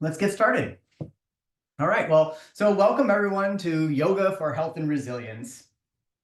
Let's get started. All right, so welcome everyone to Yoga for Health and Resilience.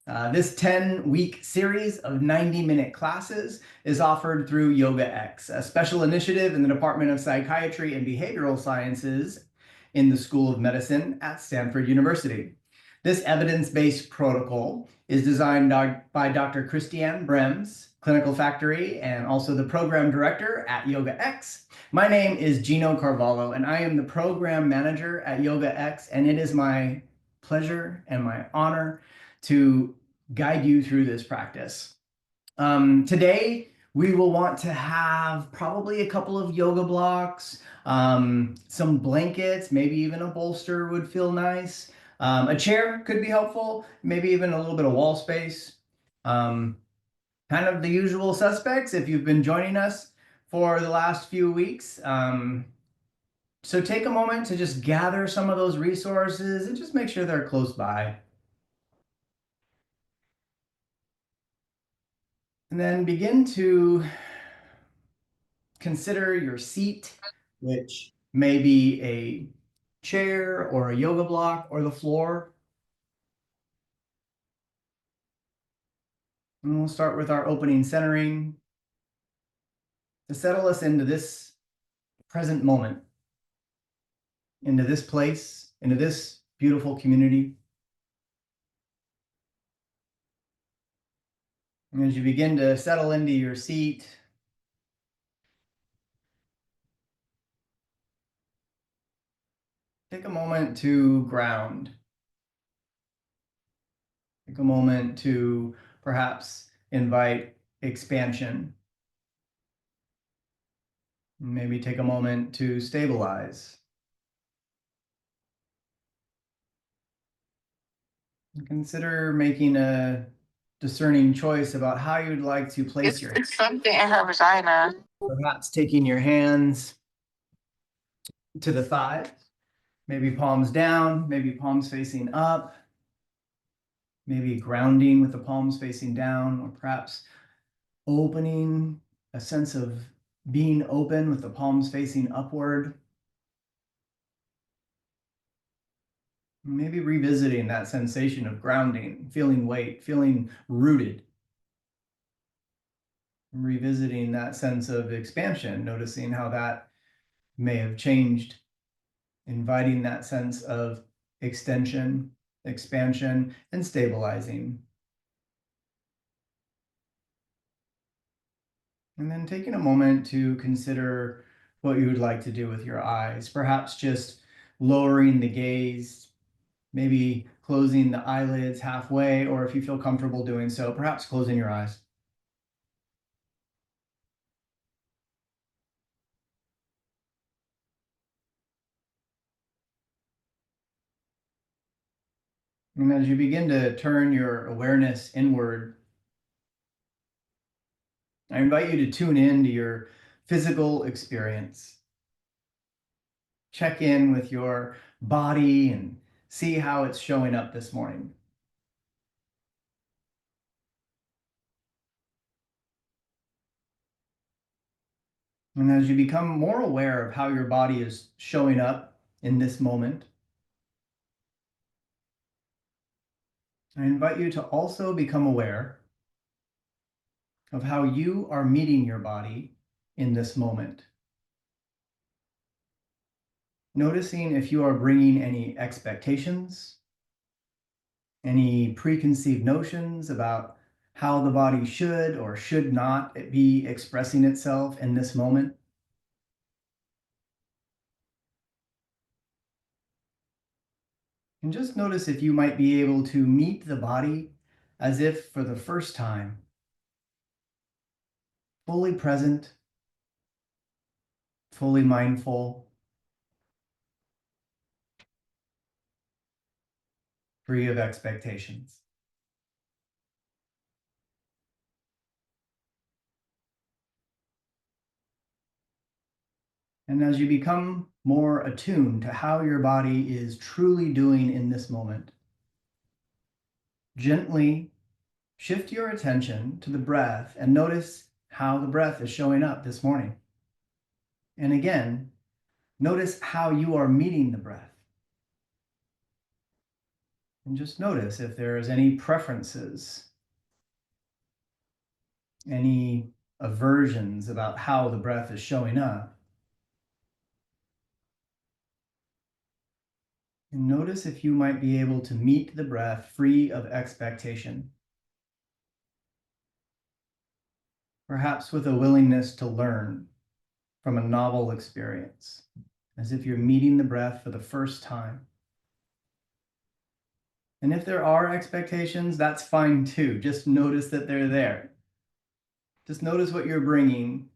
This 10-week series of 90-minute classes is offered through YogaX, a special initiative in the Department of Psychiatry and Behavioral Sciences in the School of Medicine at Stanford University. This evidence-based protocol is designed by Dr. Christiane Brems, Clinical Factory, and also the program director at YogaX. My name is Gino Carvalho, and I am the program manager at YogaX, and it is my pleasure and my honor to guide you through this practice. Today, we will want to have probably a couple of yoga blocks, some blankets, maybe even a bolster would feel nice. A chair could be helpful, maybe even a little bit of wall space. Kind of the usual suspects if you've been joining us for the last few weeks. So take a moment to just gather some of those resources and just make sure they're close by. And then begin to consider your seat, which may be a chair or a yoga block or the floor. And we'll start with our opening centering to settle us into this present moment, into this place, into this beautiful community. And as you begin to settle into your seat, take a moment to ground. Take a moment to perhaps invite expansion. Maybe take a moment to stabilize. Consider making a discerning choice about how you'd like to place your hands. Something in her vagina. Perhaps taking your hands to the thighs, maybe palms down, maybe palms facing up, maybe grounding with the palms facing down, or perhaps opening, a sense of being open with the palms facing upward. Maybe revisiting that sensation of grounding, feeling weight, feeling rooted. Revisiting that sense of expansion, noticing how that may have changed, inviting that sense of extension, expansion, and stabilizing. And then taking a moment to consider what you would like to do with your eyes, perhaps just lowering the gaze, maybe closing the eyelids halfway, or if you feel comfortable doing so, perhaps closing your eyes. And as you begin to turn your awareness inward, I invite you to tune in to your physical experience. Check in with your body and see how it's showing up this morning. And as you become more aware of how your body is showing up in this moment, I invite you to also become aware of how you are meeting your body in this moment. Noticing if you are bringing any expectations, any preconceived notions about how the body should or should not be expressing itself in this moment. And just notice if you might be able to meet the body as if for the first time, fully present, fully mindful, free of expectations. And as you become more attuned to how your body is truly doing in this moment, gently shift your attention to the breath and notice how the breath is showing up this morning. And again, Notice how you are meeting the breath. And just notice if there's any preferences, any aversions about how the breath is showing up. And notice if you might be able to meet the breath free of expectation. Perhaps with a willingness to learn from a novel experience, as if you're meeting the breath for the first time. And if there are expectations, that's fine too. Just notice that they're there. Just notice what you're bringing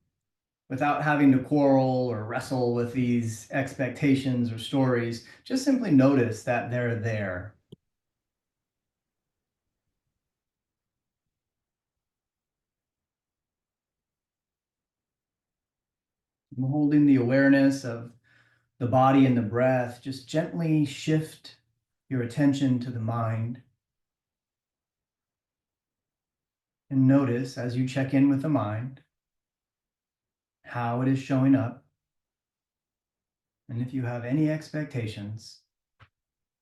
without having to quarrel or wrestle with these expectations or stories. Just simply notice that they're there. And holding the awareness of the body and the breath, just gently shift your attention to the mind. And notice as you check in with the mind, how it is showing up. And if you have any expectations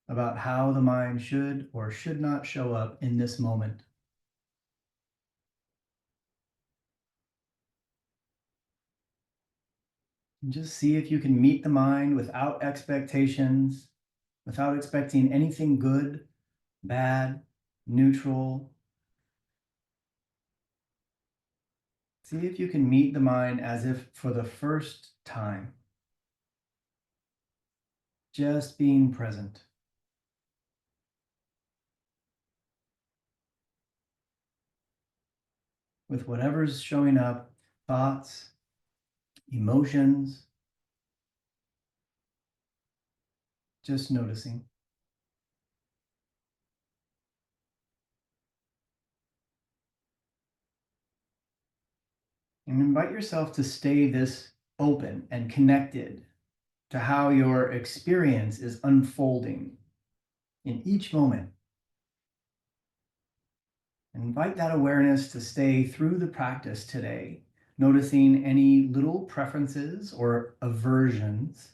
about how the mind should or should not show up in this moment. And just see if you can meet the mind without expectations, without expecting anything good, bad, neutral. See if you can meet the mind as if for the first time. Just being present. With whatever's showing up, thoughts, emotions, just noticing. And invite yourself to stay this open and connected to how your experience is unfolding in each moment. And invite that awareness to stay through the practice today, noticing any little preferences or aversions,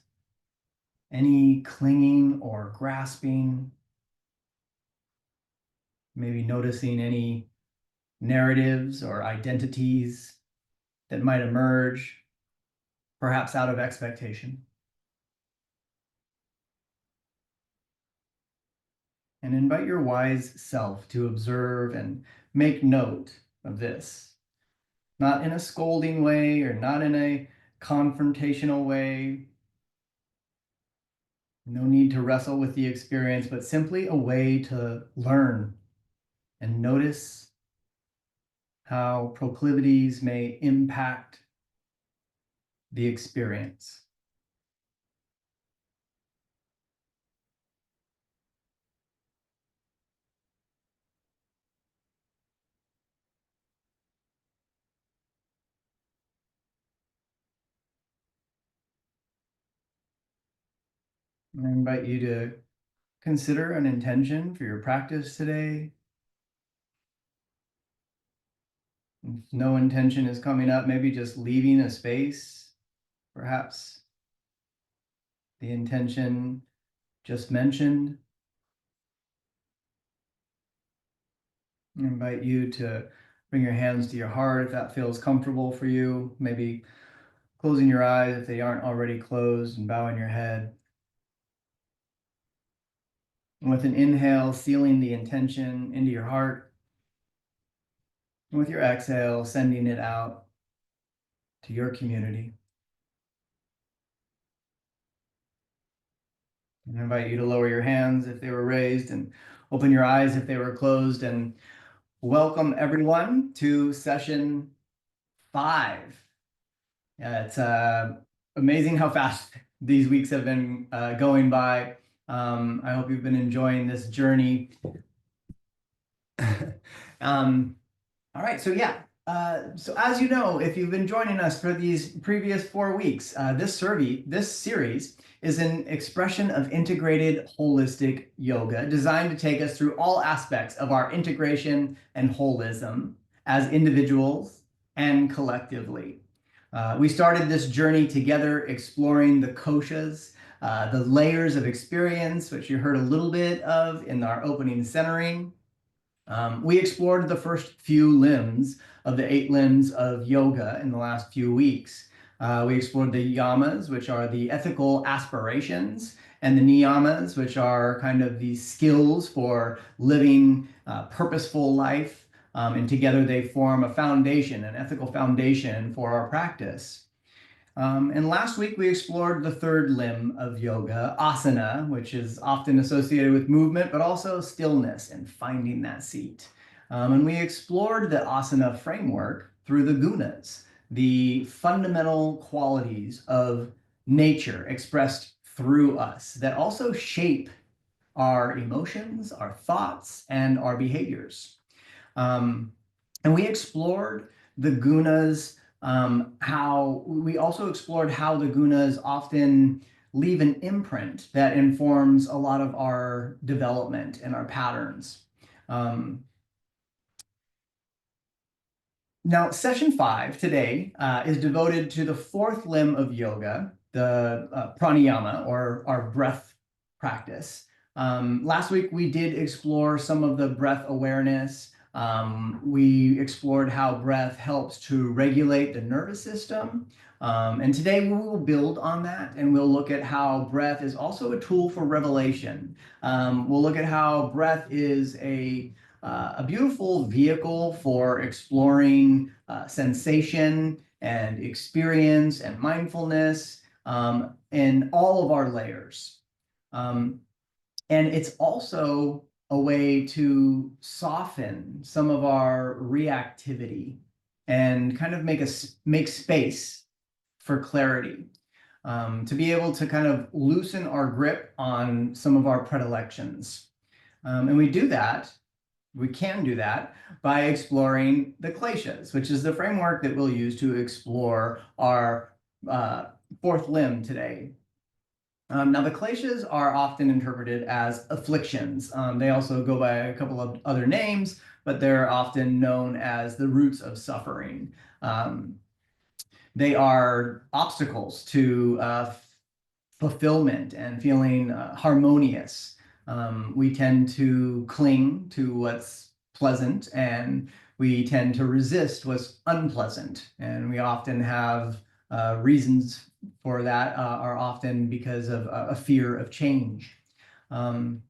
any clinging or grasping, maybe noticing any narratives or identities that might emerge, perhaps out of expectation. And invite your wise self to observe and make note of this, not in a scolding way or not in a confrontational way. No need to wrestle with the experience, but simply a way to learn and notice how proclivities may impact the experience. And I invite you to consider an intention for your practice today. If no intention is coming up, maybe just leaving a space, perhaps the intention just mentioned. I invite you to bring your hands to your heart if that feels comfortable for you. Maybe closing your eyes if they aren't already closed and bowing your head. And with an inhale, sealing the intention into your heart. And with your exhale, sending it out to your community. And I invite you to lower your hands if they were raised and open your eyes if they were closed, and welcome everyone to session 5. Yeah, it's amazing how fast these weeks have been going by. I hope you've been enjoying this journey. All right, so yeah. So as you know, if you've been joining us for these previous 4 weeks, this series is an expression of integrated holistic yoga designed to take us through all aspects of our integration and holism as individuals and collectively. We started this journey together exploring the koshas, the layers of experience, which you heard a little bit of in our opening centering. We explored the first few limbs of the 8 limbs of yoga in the last few weeks. We explored the yamas, which are the ethical aspirations, and the niyamas, which are kind of the skills for living purposeful life. And together they form a foundation, an ethical foundation for our practice. And last week we explored the 3rd limb of yoga, asana, which is often associated with movement, but also stillness and finding that seat. And we explored the asana framework through the gunas, the fundamental qualities of nature expressed through us that also shape our emotions, our thoughts, and our behaviors. And we explored the gunas, we also explored how the gunas often leave an imprint that informs a lot of our development and our patterns. Now, session 5 today is devoted to the 4th limb of yoga, the pranayama, or our breath practice. Last week, we did explore some of the breath awareness. We explored how breath helps to regulate the nervous system. And today we will build on that, and we'll look at how breath is also a tool for revelation. We'll look at how breath is a beautiful vehicle for exploring sensation and experience and mindfulness in all of our layers. And it's also a way to soften some of our reactivity and kind of make space for clarity, to be able to kind of loosen our grip on some of our predilections. And we can do that by exploring the Kleśas, which is the framework that we'll use to explore our 4th limb today. Now, the Kleśas are often interpreted as afflictions. They also go by a couple of other names, but they're often known as the roots of suffering. They are obstacles to fulfillment and feeling harmonious. We tend to cling to what's pleasant, and we tend to resist what's unpleasant. And we often have reasons for that are often because of a fear of change. The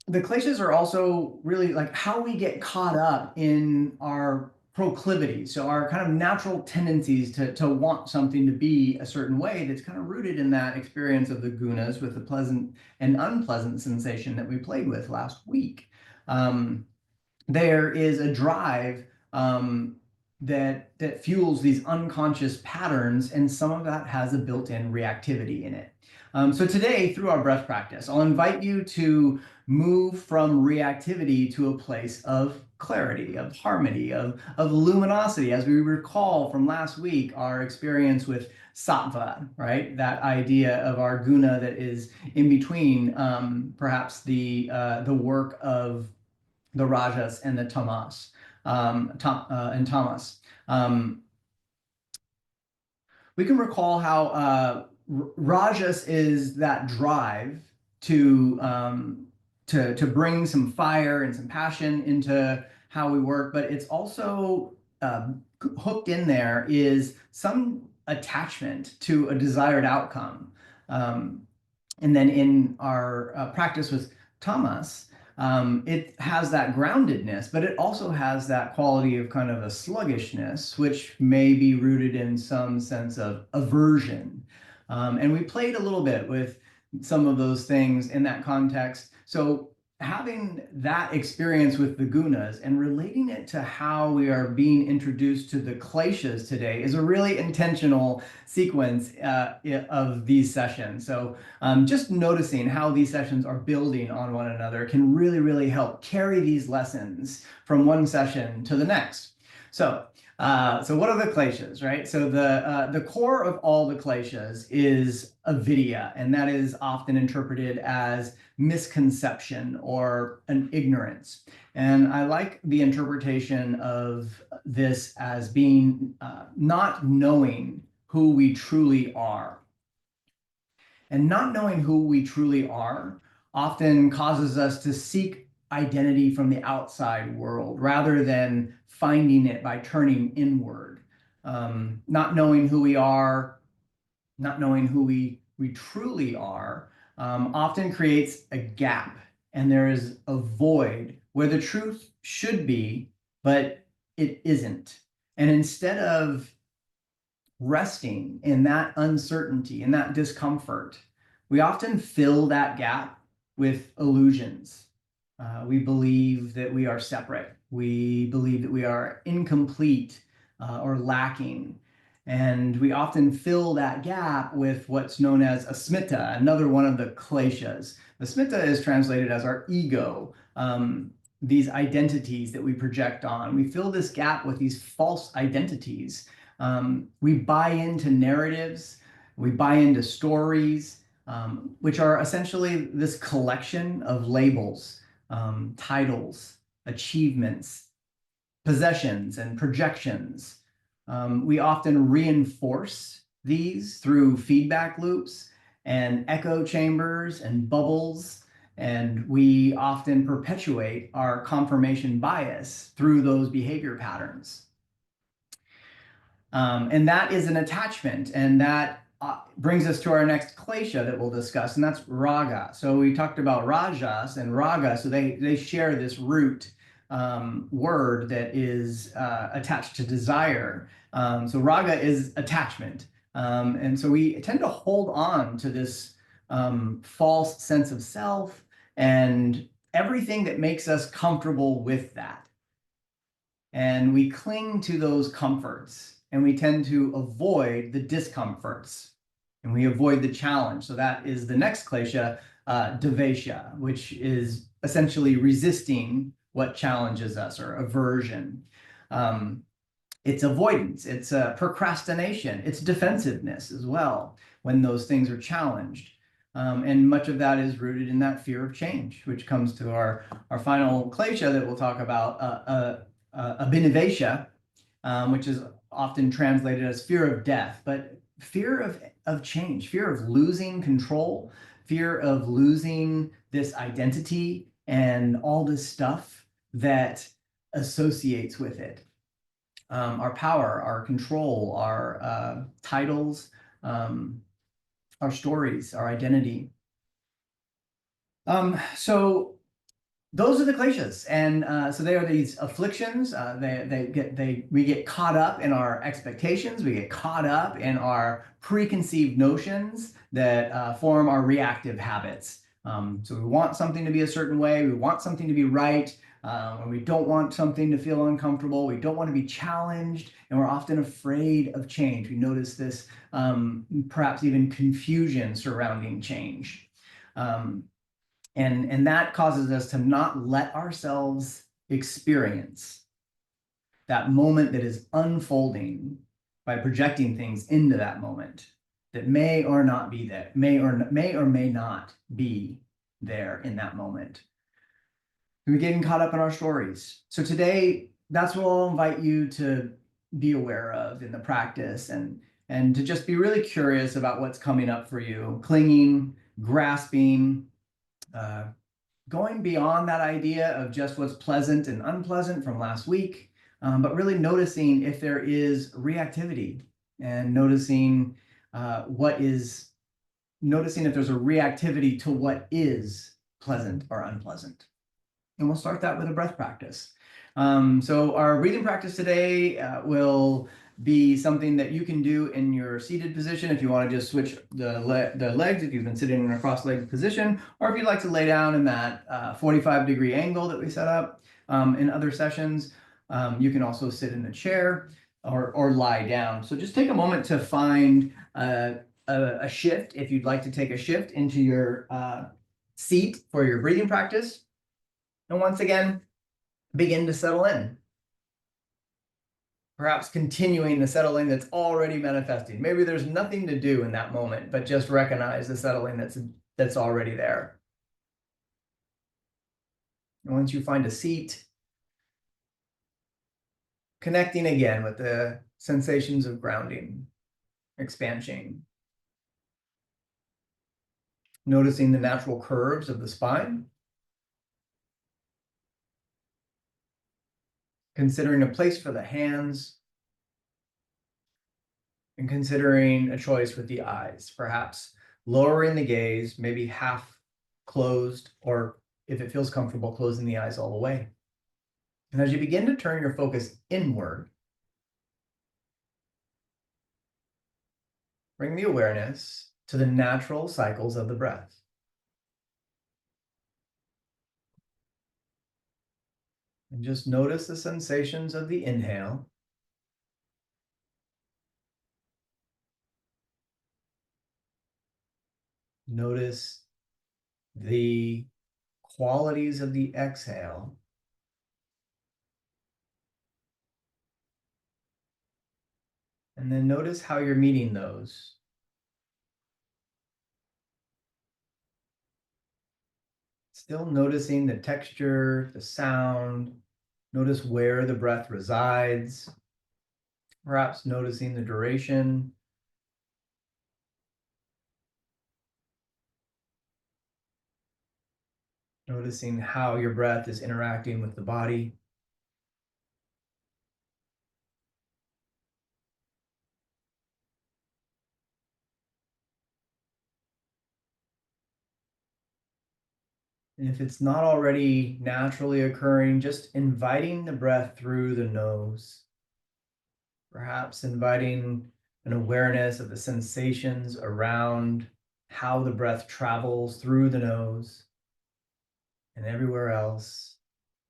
Kleśas are also really like how we get caught up in our proclivities, so our kind of natural tendencies to want something to be a certain way that's kind of rooted in that experience of the gunas with the pleasant and unpleasant sensation that we played with last week. There is a drive that fuels these unconscious patterns, and some of that has a built-in reactivity in it. So today, through our breath practice, I'll invite you to move from reactivity to a place of clarity, of harmony, of luminosity. As we recall from last week, our experience with sattva, right? That idea of our guna that is in between perhaps the work of the rajas and the tamas, tamas. We can recall how rajas is that drive to bring some fire and some passion into how we work, but it's also hooked in there is some attachment to a desired outcome. And then in our practice with tamas, it has that groundedness, but it also has that quality of kind of a sluggishness, which may be rooted in some sense of aversion. And we played a little bit with some of those things in that context. So having that experience with the gunas and relating it to how we are being introduced to the Kleśas today is a really intentional sequence of these sessions. So just noticing how these sessions are building on one another can really, really help carry these lessons from one session to the next. So So what are the Kleśas, right? So the core of all the Kleśas is avidyā, and that is often interpreted as misconception or an ignorance. And I like the interpretation of this as being not knowing who we truly are. And not knowing who we truly are often causes us to seek identity from the outside world rather than finding it by turning inward. Not knowing who we are, not knowing who we truly are, often creates a gap, and there is a void where the truth should be, but it isn't. And instead of resting in that uncertainty and that discomfort, we often fill that gap with illusions. We believe that we are separate. We believe that we are incomplete or lacking. And we often fill that gap with what's known as asmitā, another one of the Kleśas. Asmitā is translated as our ego, these identities that we project on. We fill this gap with these false identities. We buy into narratives, we buy into stories, which are essentially this collection of labels, titles, achievements, possessions, and projections. We often reinforce these through feedback loops and echo chambers and bubbles, and we often perpetuate our confirmation bias through those behavior patterns. And that is an attachment, and that brings us to our next Kleśa that we'll discuss, and that's rāga. So we talked about rajas and rāga, so they share this root word that is attached to desire. So rāga is attachment, and so we tend to hold on to this false sense of self and everything that makes us comfortable with that. And we cling to those comforts, and we tend to avoid the discomforts, and we avoid the challenge. So that is the next Kleśa, dveṣa, which is essentially resisting what challenges us, or aversion. It's avoidance, it's procrastination, it's defensiveness as well when those things are challenged. And much of that is rooted in that fear of change, which comes to our final Kleśa that we'll talk about, abhiniveśa, which is often translated as fear of death, but fear of change, fear of losing control, fear of losing this identity and all this stuff that associates with it. Our power, our control, our titles, our stories, our identity. So those are the Kleśas, and so they are these afflictions. We get caught up in our expectations. We get caught up in our preconceived notions that form our reactive habits. So we want something to be a certain way. We want something to be right. And we don't want something to feel uncomfortable. We don't want to be challenged, and we're often afraid of change. We notice this perhaps even confusion surrounding change. And that causes us to not let ourselves experience that moment that is unfolding by projecting things into that moment that may or not be there, may or may not be there in that moment. We're getting caught up in our stories. So today, that's what I'll invite you to be aware of in the practice, and to just be really curious about what's coming up for you, clinging, grasping, going beyond that idea of just what's pleasant and unpleasant from last week, but really noticing if there is reactivity, and noticing noticing if there's a reactivity to what is pleasant or unpleasant. And we'll start that with a breath practice. So our breathing practice today will be something that you can do in your seated position if you want to just switch the legs, if you've been sitting in a cross-legged position, or if you'd like to lay down in that 45-degree angle that we set up in other sessions. You can also sit in a chair or lie down. So just take a moment to find a shift, if you'd like to take a shift into your seat for your breathing practice. And once again, begin to settle in. Perhaps continuing the settling that's already manifesting. Maybe there's nothing to do in that moment, but just recognize the settling that's already there. And once you find a seat, connecting again with the sensations of grounding, expansion. Noticing the natural curves of the spine. Considering a place for the hands. And considering a choice with the eyes, perhaps lowering the gaze, maybe half closed, or if it feels comfortable, closing the eyes all the way. And as you begin to turn your focus inward, bring the awareness to the natural cycles of the breath. And just notice the sensations of the inhale. Notice the qualities of the exhale. And then notice how you're meeting those. Still noticing the texture, the sound. Notice where the breath resides. Perhaps noticing the duration. Noticing how your breath is interacting with the body. And if it's not already naturally occurring, just inviting the breath through the nose. Perhaps inviting an awareness of the sensations around how the breath travels through the nose and everywhere else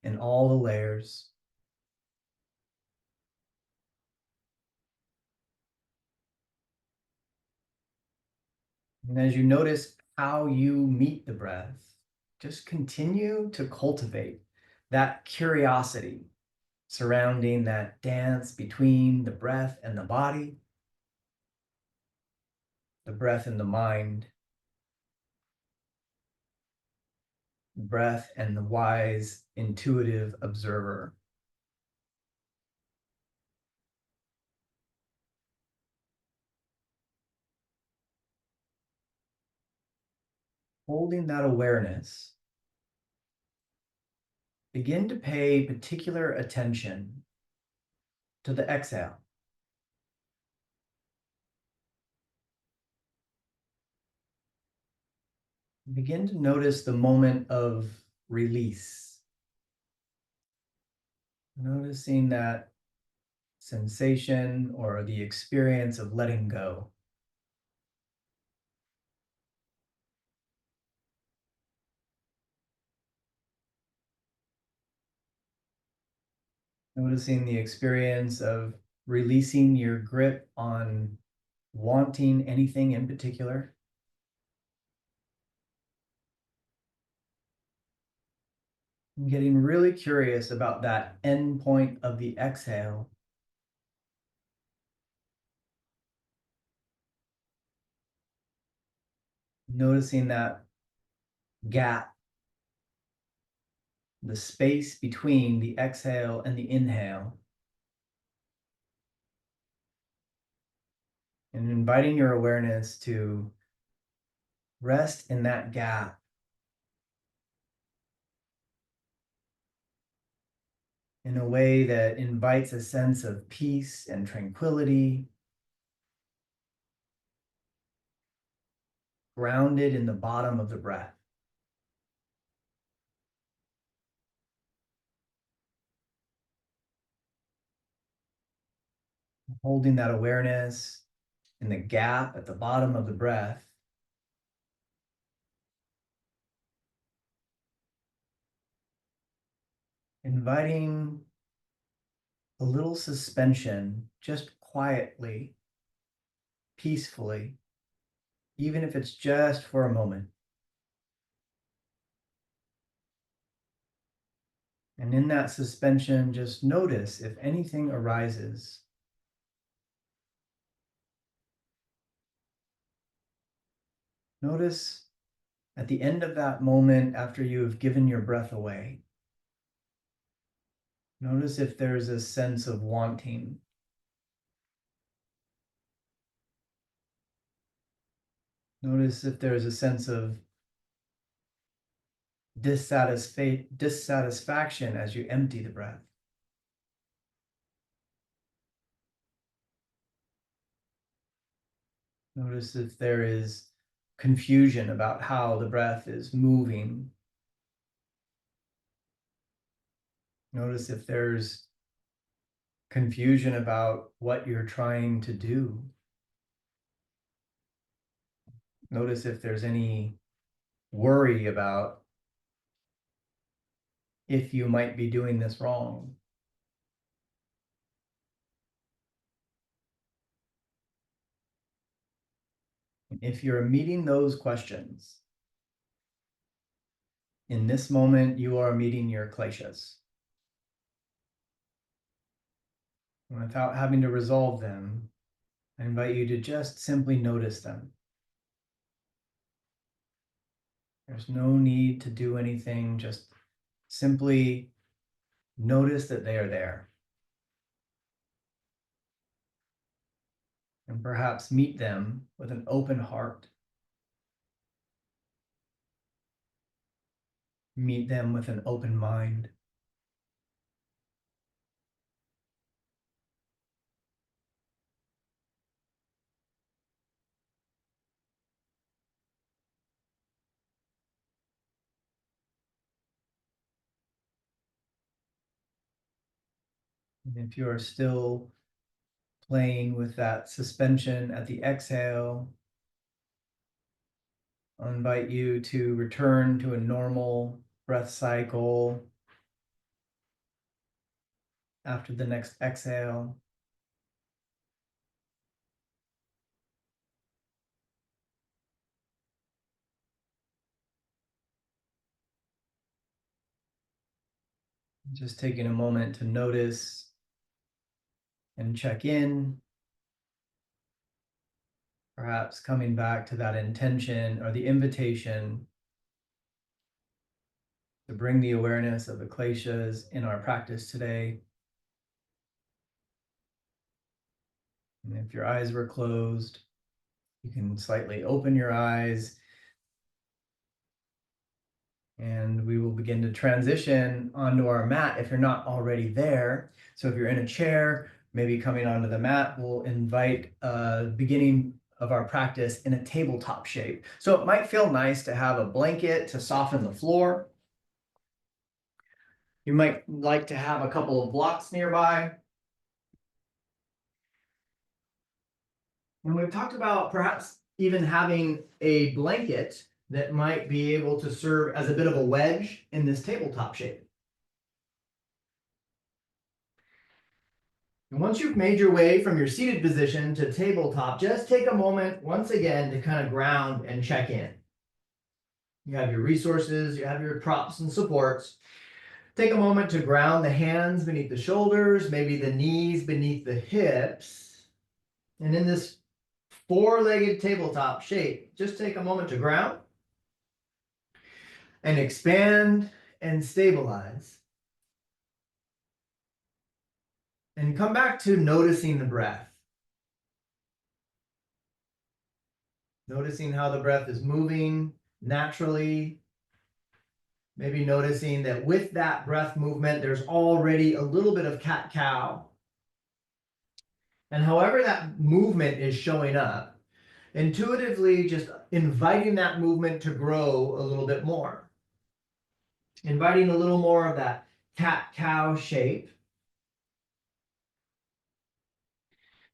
in all the layers. And as you notice how you meet the breath, just continue to cultivate that curiosity surrounding that dance between the breath and the body, the breath and the mind, the breath and the wise, intuitive observer. Holding that awareness, begin to pay particular attention to the exhale. Begin to notice the moment of release. Noticing that sensation or the experience of letting go. Noticing the experience of releasing your grip on wanting anything in particular. And getting really curious about that end point of the exhale. Noticing that gap, the space between the exhale and the inhale. And inviting your awareness to rest in that gap. In a way that invites a sense of peace and tranquility, grounded in the bottom of the breath. Holding that awareness in the gap at the bottom of the breath. Inviting a little suspension, just quietly, peacefully, even if it's just for a moment. And in that suspension, just notice if anything arises. Notice at the end of that moment, after you have given your breath away, notice if there's a sense of wanting. Notice if there's a sense of dissatisfaction as you empty the breath. Notice if there is confusion about how the breath is moving. Notice if there's confusion about what you're trying to do. Notice if there's any worry about if you might be doing this wrong. If you're meeting those questions, in this moment, you are meeting your Kleśas. Without having to resolve them, I invite you to just simply notice them. There's no need to do anything, just simply notice that they are there. And perhaps meet them with an open heart. Meet them with an open mind. And if you are still playing with that suspension at the exhale, I'll invite you to return to a normal breath cycle after the next exhale. Just taking a moment to notice and check in. Perhaps coming back to that intention or the invitation to bring the awareness of the Kleśas in our practice today. And if your eyes were closed, you can slightly open your eyes, and we will begin to transition onto our mat if you're not already there. So if you're in a chair, maybe coming onto the mat, we'll invite beginning of our practice in a tabletop shape. So it might feel nice to have a blanket to soften the floor. You might like to have a couple of blocks nearby. And we've talked about perhaps even having a blanket that might be able to serve as a bit of a wedge in this tabletop shape. And once you've made your way from your seated position to tabletop, just take a moment once again to kind of ground and check in. You have your resources, you have your props and supports. Take a moment to ground the hands beneath the shoulders, maybe the knees beneath the hips. And in this four-legged tabletop shape, just take a moment to ground and expand and stabilize. And come back to noticing the breath. Noticing how the breath is moving naturally. Maybe noticing that with that breath movement, there's already a little bit of cat-cow. And however that movement is showing up, intuitively just inviting that movement to grow a little bit more. Inviting a little more of that cat-cow shape.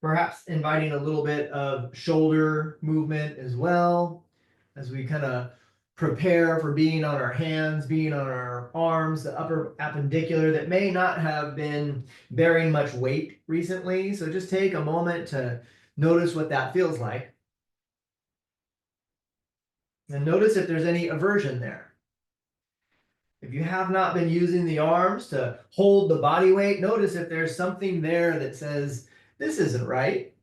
Perhaps inviting a little bit of shoulder movement as well, as we kind of prepare for being on our hands, being on our arms, the upper appendicular that may not have been bearing much weight recently. So just take a moment to notice what that feels like. And notice if there's any aversion there. If you have not been using the arms to hold the body weight, notice if there's something there that says, this isn't right.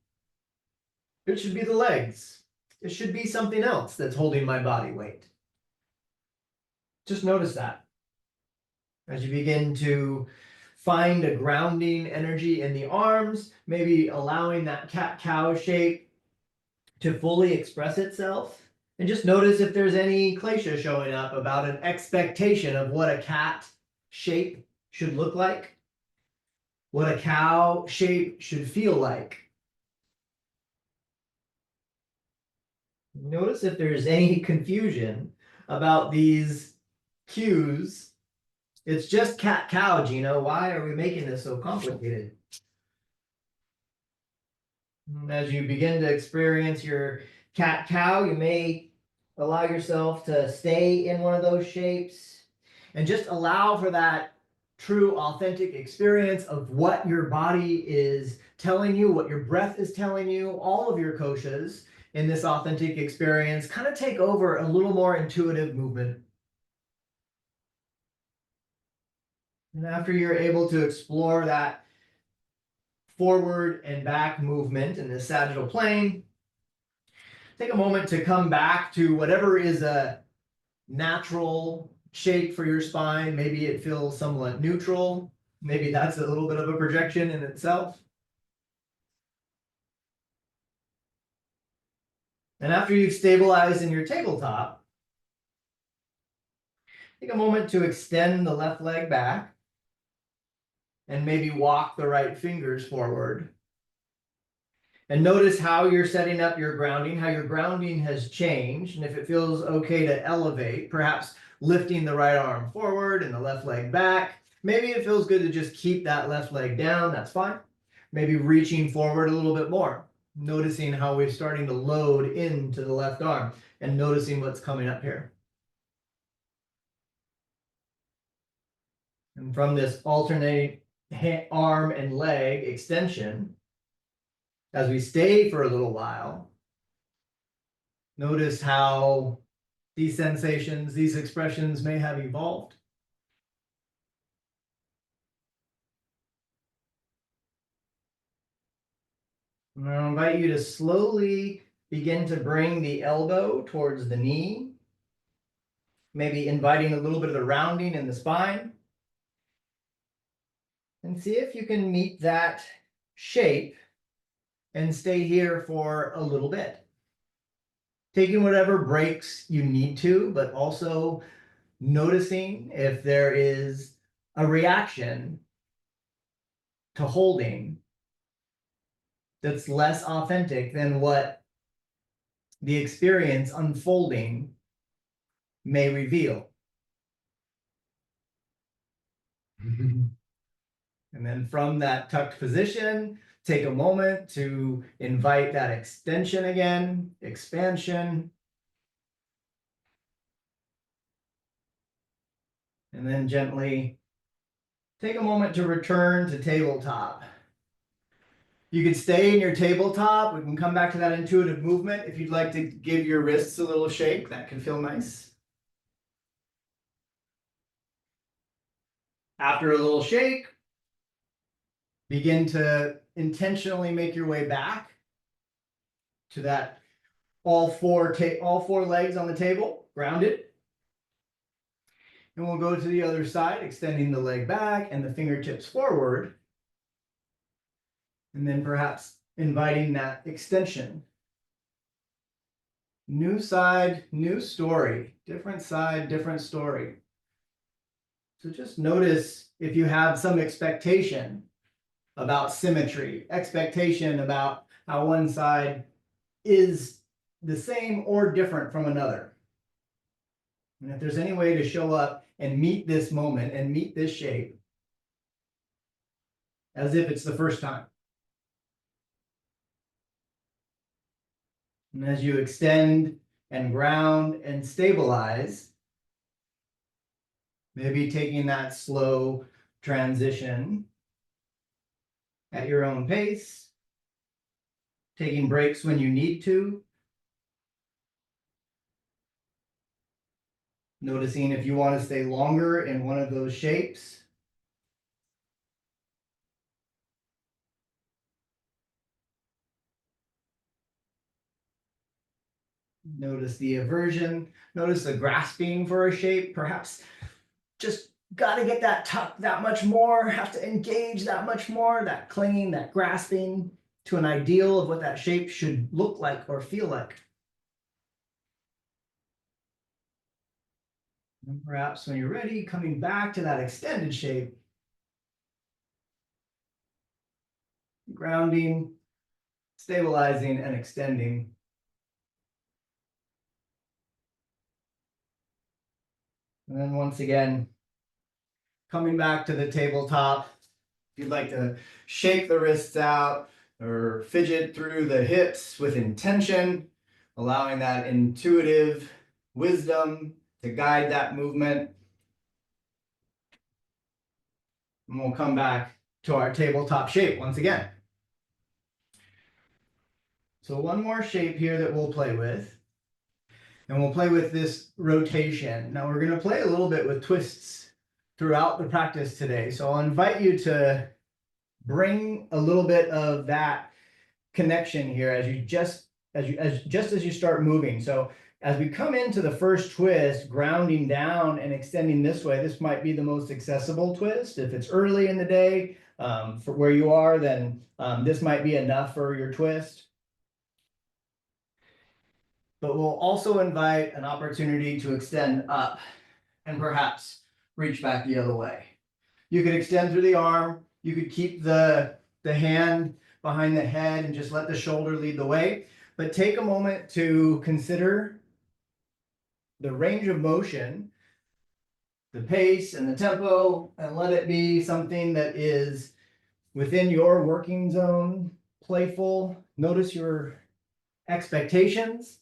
It should be the legs. It should be something else that's holding my body weight. Just notice that. As you begin to find a grounding energy in the arms, maybe allowing that cat-cow shape to fully express itself. And just notice if there's any klesha showing up about an expectation of what a cat shape should look like, what a cow shape should feel like. Notice if there's any confusion about these cues. It's just cat-cow, Gino. Why are we making this so complicated? As you begin to experience your cat-cow, you may allow yourself to stay in one of those shapes and just allow for that true, authentic experience of what your body is telling you, what your breath is telling you. All of your koshas in this authentic experience kind of take over a little more intuitive movement. And after you're able to explore that forward and back movement in the sagittal plane, take a moment to come back to whatever is a natural shape for your spine. Maybe it feels somewhat neutral. Maybe that's a little bit of a projection in itself. And after you've stabilized in your tabletop, take a moment to extend the left leg back and maybe walk the right fingers forward. And notice how you're setting up your grounding, how your grounding has changed. And if it feels okay to elevate, perhaps lifting the right arm forward and the left leg back. Maybe it feels good to just keep that left leg down, that's fine. Maybe reaching forward a little bit more. Noticing how we're starting to load into the left arm and noticing what's coming up here. And from this alternating arm and leg extension, as we stay for a little while, notice how these sensations, these expressions may have evolved. And I'll invite you to slowly begin to bring the elbow towards the knee, maybe inviting a little bit of the rounding in the spine. And see if you can meet that shape and stay here for a little bit. Taking whatever breaks you need to, but also noticing if there is a reaction to holding that's less authentic than what the experience unfolding may reveal. And then from that tucked position, take a moment to invite that extension again, expansion. And then gently take a moment to return to tabletop. You can stay in your tabletop. We can come back to that intuitive movement. If you'd like to give your wrists a little shake, that can feel nice. After a little shake, begin to intentionally make your way back to that all four legs on the table, grounded. And we'll go to the other side, extending the leg back and the fingertips forward. And then perhaps inviting that extension. New side, new story. Different side, different story. So just notice if you have some expectation about symmetry, expectation about how one side is the same or different from another. And if there's any way to show up and meet this moment and meet this shape as if it's the first time. And as you extend and ground and stabilize, maybe taking that slow transition at your own pace, taking breaks when you need to. Noticing if you want to stay longer in one of those shapes. Notice the aversion. Notice the grasping for a shape. Perhaps just got to get that tuck that much more, have to engage that much more, that clinging, that grasping to an ideal of what that shape should look like or feel like. And perhaps when you're ready, coming back to that extended shape. Grounding, stabilizing, and extending. And then once again, coming back to the tabletop. If you'd like to shake the wrists out or fidget through the hips with intention, allowing that intuitive wisdom to guide that movement. And we'll come back to our tabletop shape once again. So one more shape here that we'll play with. And we'll play with this rotation. Now we're going to play a little bit with twists throughout the practice today. So I'll invite you to bring a little bit of that connection here as you start moving. So as we come into the first twist, grounding down and extending this way, this might be the most accessible twist. If it's early in the day for where you are, then this might be enough for your twist. But we'll also invite an opportunity to extend up and perhaps reach back the other way. You could extend through the arm. You could keep the hand behind the head and just let the shoulder lead the way. But take a moment to consider the range of motion, the pace and the tempo, and let it be something that is within your working zone, playful. Notice your expectations.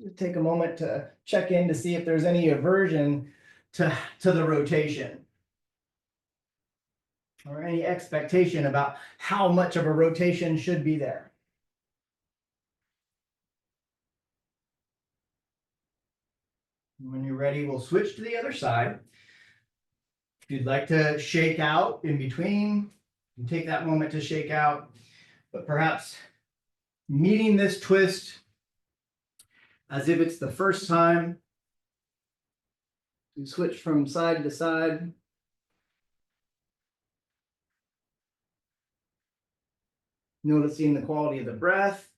Just take a moment to check in to see if there's any aversion to the rotation or any expectation about how much of a rotation should be there. When you're ready, we'll switch to the other side. If you'd like to shake out in between, you take that moment to shake out, but perhaps meeting this twist as if it's the first time. You switch from side to side. Noticing the quality of the breath.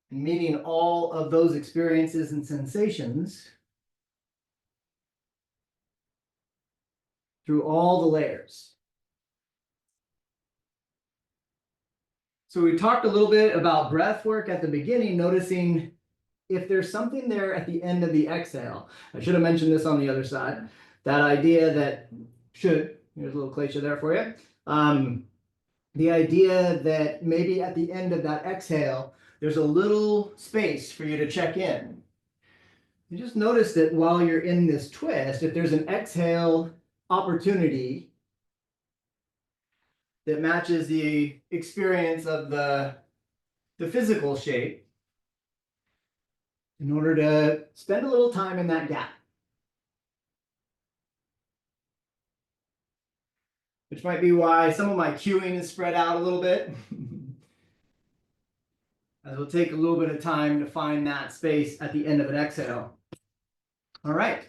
And meeting all of those experiences and sensations through all the layers. So we talked a little bit about breath work at the beginning, noticing if there's something there at the end of the exhale. I should have mentioned this on the other side. That idea that here's a little Kleśa there for you. The idea that maybe at the end of that exhale, there's a little space for you to check in. You just notice that while you're in this twist, if there's an exhale opportunity that matches the experience of the physical shape, in order to spend a little time in that gap. Which might be why some of my cueing is spread out a little bit. As we'll take a little bit of time to find that space at the end of an exhale. All right.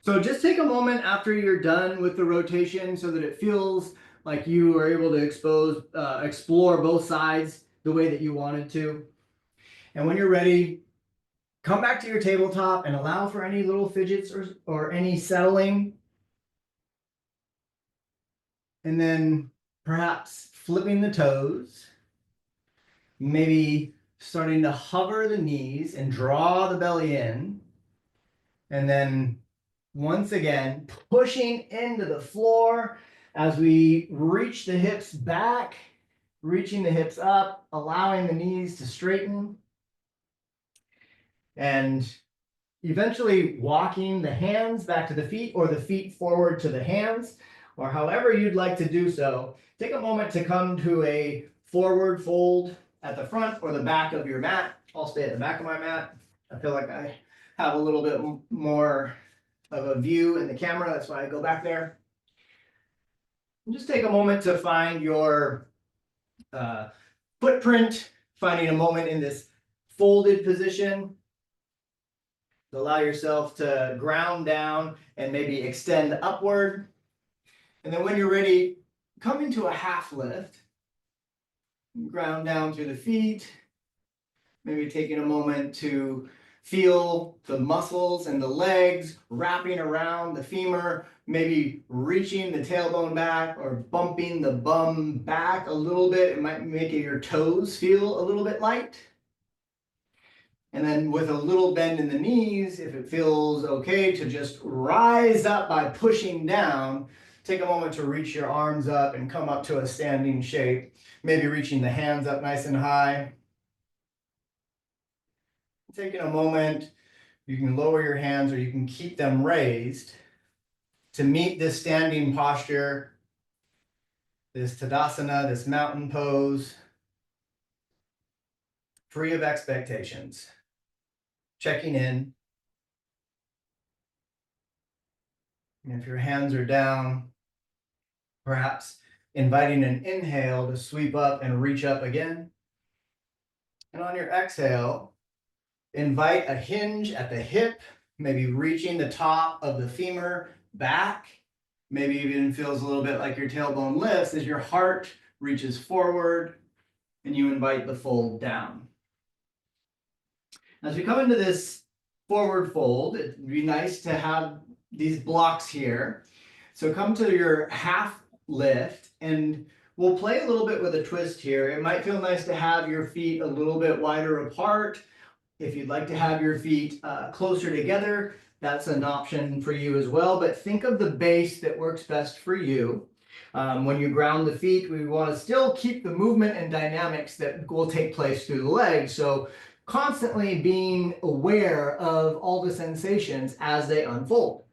So just take a moment after you're done with the rotation so that it feels like you are able to explore both sides the way that you wanted to. And when you're ready, come back to your tabletop and allow for any little fidgets or any settling. And then perhaps flipping the toes, maybe starting to hover the knees and draw the belly in. And then once again, pushing into the floor as we reach the hips back, reaching the hips up, allowing the knees to straighten. And eventually walking the hands back to the feet or the feet forward to the hands, or however you'd like to do so. Take a moment to come to a forward fold at the front or the back of your mat. I'll stay at the back of my mat. I feel like I have a little bit more of a view in the camera. That's why I go back there. And just take a moment to find your footprint, finding a moment in this folded position. Allow yourself to ground down and maybe extend upward. And then when you're ready, come into a half lift. Ground down through the feet. Maybe taking a moment to feel the muscles and the legs wrapping around the femur, maybe reaching the tailbone back or bumping the bum back a little bit. It might make your toes feel a little bit light. And then with a little bend in the knees, if it feels okay to just rise up by pushing down, take a moment to reach your arms up and come up to a standing shape, maybe reaching the hands up nice and high. Taking a moment, you can lower your hands or you can keep them raised to meet this standing posture, this Tadasana, this mountain pose, free of expectations. Checking in. And if your hands are down, perhaps inviting an inhale to sweep up and reach up again. And on your exhale, invite a hinge at the hip, maybe reaching the top of the femur back. Maybe even feels a little bit like your tailbone lifts as your heart reaches forward and you invite the fold down. As we come into this forward fold, it'd be nice to have these blocks here. So come to your half lift and we'll play a little bit with a twist here. It might feel nice to have your feet a little bit wider apart. If you'd like to have your feet closer together, that's an option for you as well. But think of the base that works best for you. When you ground the feet, we want to still keep the movement and dynamics that will take place through the legs. So constantly being aware of all the sensations as they unfold.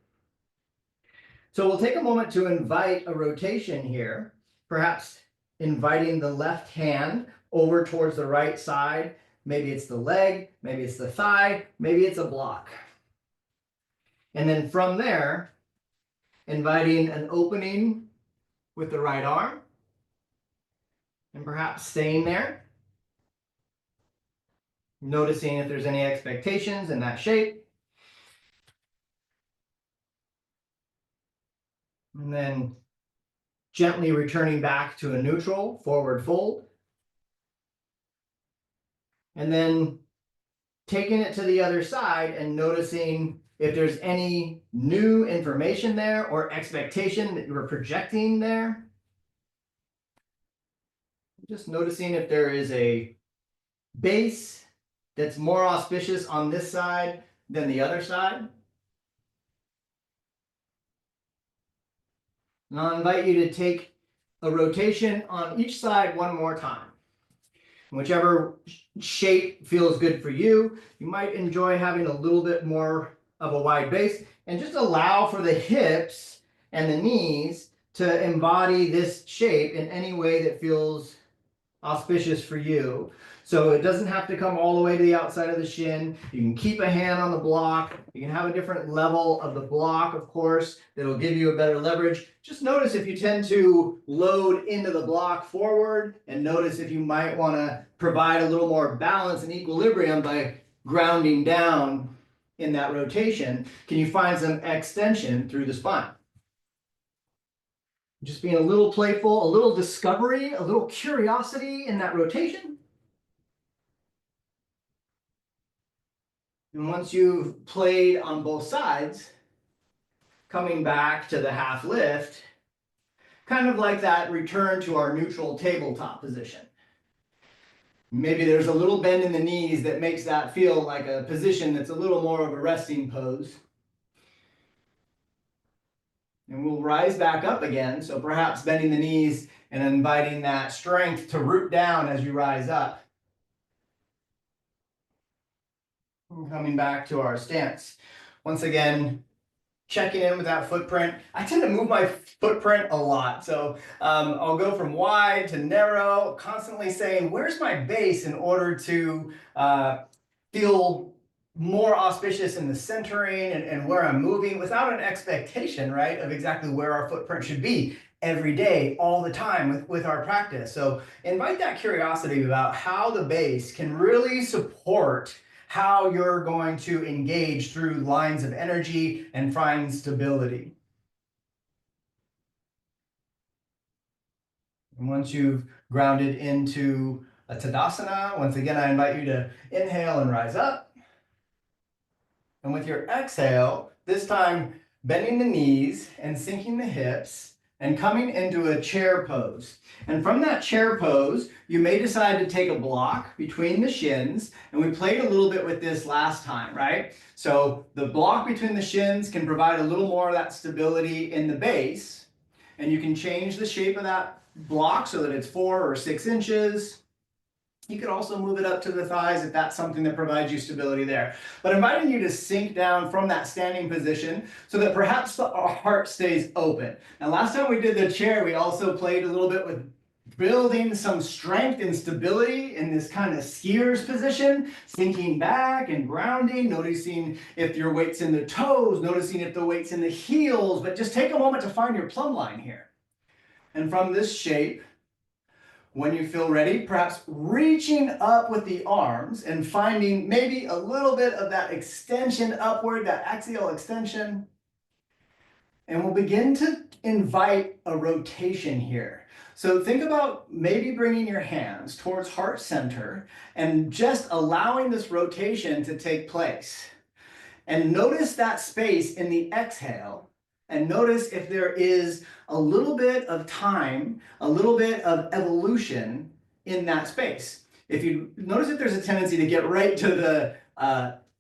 So we'll take a moment to invite a rotation here, perhaps inviting the left hand over towards the right side. Maybe it's the leg, maybe it's the thigh, maybe it's a block. And then from there, inviting an opening with the right arm and perhaps staying there. Noticing if there's any expectations in that shape. And then gently returning back to a neutral forward fold. And then taking it to the other side and noticing if there's any new information there or expectation that you were projecting there. Just noticing if there is a base that's more auspicious on this side than the other side. And I'll invite you to take a rotation on each side one more time. Whichever shape feels good for you. You might enjoy having a little bit more of a wide base and just allow for the hips and the knees to embody this shape in any way that feels auspicious for you. So it doesn't have to come all the way to the outside of the shin. You can keep a hand on the block. You can have a different level of the block, of course, that'll give you a better leverage. Just notice if you tend to load into the block forward, and notice if you might want to provide a little more balance and equilibrium by grounding down in that rotation. Can you find some extension through the spine? Just being a little playful, a little discovery, a little curiosity in that rotation. And once you've played on both sides, coming back to the half lift, kind of like that return to our neutral tabletop position. Maybe there's a little bend in the knees that makes that feel like a position that's a little more of a resting pose. And we'll rise back up again, so perhaps bending the knees and inviting that strength to root down as you rise up. Coming back to our stance. Once again, checking in with that footprint. I tend to move my footprint a lot. So I'll go from wide to narrow, constantly saying, where's my base in order to feel more auspicious in the centering and where I'm moving without an expectation, right, of exactly where our footprint should be every day, all the time with our practice. So invite that curiosity about how the base can really support how you're going to engage through lines of energy and find stability. And once you've grounded into a Tadasana, once again, I invite you to inhale and rise up. And with your exhale, this time bending the knees and sinking the hips and coming into a chair pose. And from that chair pose, you may decide to take a block between the shins. And we played a little bit with this last time, right? So the block between the shins can provide a little more of that stability in the base. And you can change the shape of that block so that it's 4 or 6 inches. You could also move it up to the thighs if that's something that provides you stability there. But inviting you to sink down from that standing position so that perhaps the heart stays open. Now, last time we did the chair, we also played a little bit with building some strength and stability in this kind of skier's position, sinking back and grounding, noticing if your weight's in the toes, noticing if the weight's in the heels, but just take a moment to find your plumb line here. And from this shape, when you feel ready, perhaps reaching up with the arms and finding maybe a little bit of that extension upward, that axial extension. And we'll begin to invite a rotation here. So think about maybe bringing your hands towards heart center and just allowing this rotation to take place. And notice that space in the exhale. And notice if there is a little bit of time, a little bit of evolution in that space. If you notice if there's a tendency to get right to the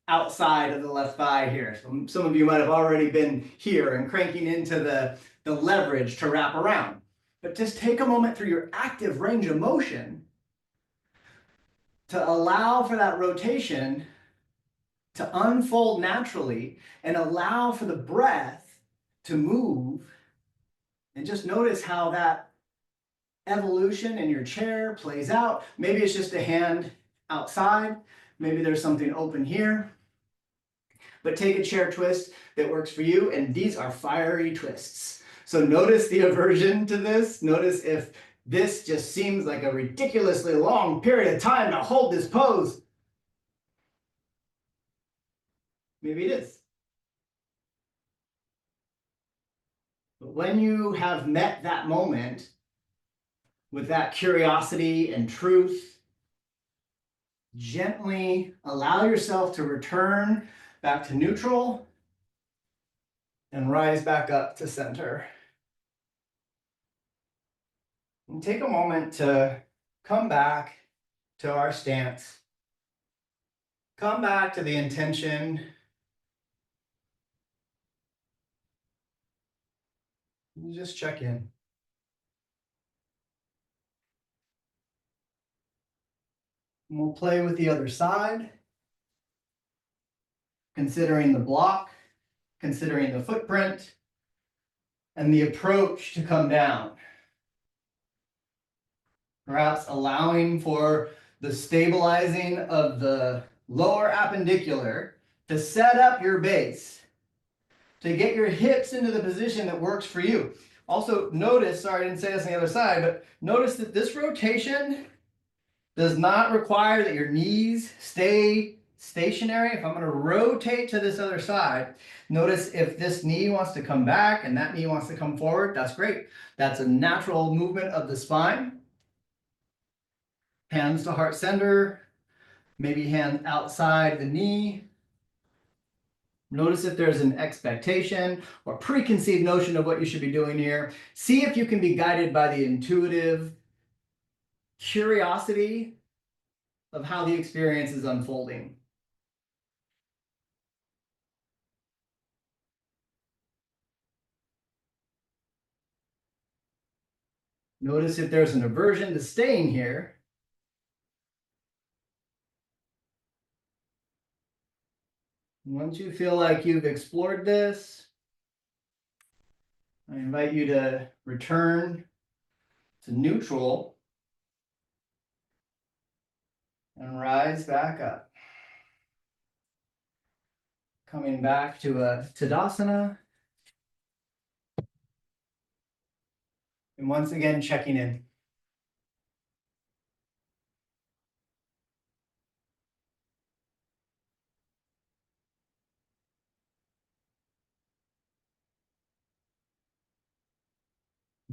outside of the left thigh here. Some of you might have already been here and cranking into the leverage to wrap around. But just take a moment through your active range of motion to allow for that rotation to unfold naturally and allow for the breath to move, and just notice how that evolution in your chair plays out. Maybe it's just a hand outside. Maybe there's something open here. But take a chair twist that works for you, and these are fiery twists. So notice the aversion to this. Notice if this just seems like a ridiculously long period of time to hold this pose. Maybe it is. But when you have met that moment with that curiosity and truth, gently allow yourself to return back to neutral and rise back up to center. And take a moment to come back to our stance. Come back to the intention. And just check in. And we'll play with the other side, considering the block, considering the footprint, and the approach to come down. Perhaps allowing for the stabilizing of the lower appendicular to set up your base, to get your hips into the position that works for you. Also notice, sorry I didn't say this on the other side, but notice that this rotation does not require that your knees stay stationary. If I'm going to rotate to this other side, notice if this knee wants to come back and that knee wants to come forward, that's great. That's a natural movement of the spine. Hands to heart center, maybe hands outside the knee. Notice if there's an expectation or preconceived notion of what you should be doing here. See if you can be guided by the intuitive curiosity of how the experience is unfolding. Notice if there's an aversion to staying here. Once you feel like you've explored this, I invite you to return to neutral and rise back up. Coming back to a Tadasana. And once again, checking in.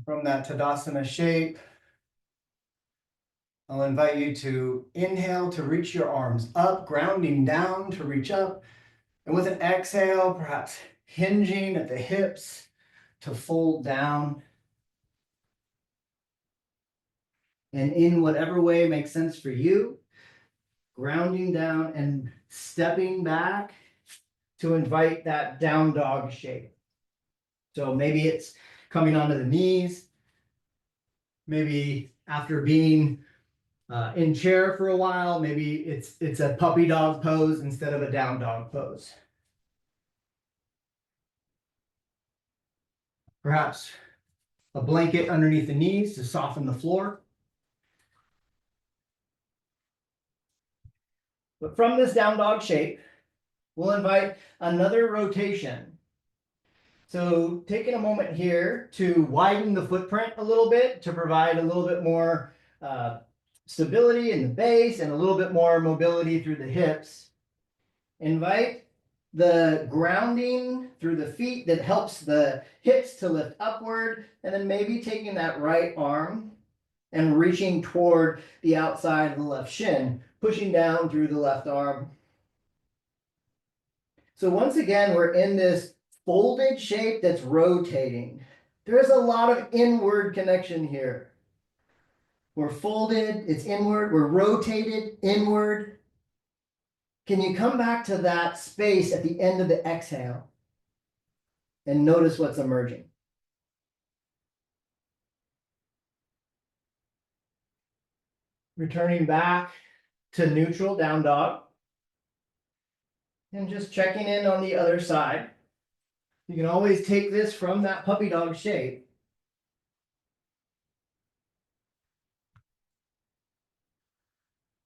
From that Tadasana shape, I'll invite you to inhale to reach your arms up, grounding down to reach up. And with an exhale, perhaps hinging at the hips to fold down. And in whatever way makes sense for you, grounding down and stepping back to invite that down dog shape. So maybe it's coming onto the knees. Maybe after being in chair for a while, maybe it's a puppy dog pose instead of a down dog pose. Perhaps a blanket underneath the knees to soften the floor. But from this down dog shape, we'll invite another rotation. So taking a moment here to widen the footprint a little bit to provide a little bit more stability in the base and a little bit more mobility through the hips. Invite the grounding through the feet that helps the hips to lift upward, and then maybe taking that right arm and reaching toward the outside of the left shin, pushing down through the left arm. So once again, we're in this folded shape that's rotating. There's a lot of inward connection here. We're folded, it's inward, we're rotated, inward. Can you come back to that space at the end of the exhale and notice what's emerging? Returning back to neutral, down dog. And just checking in on the other side. You can always take this from that puppy dog shape.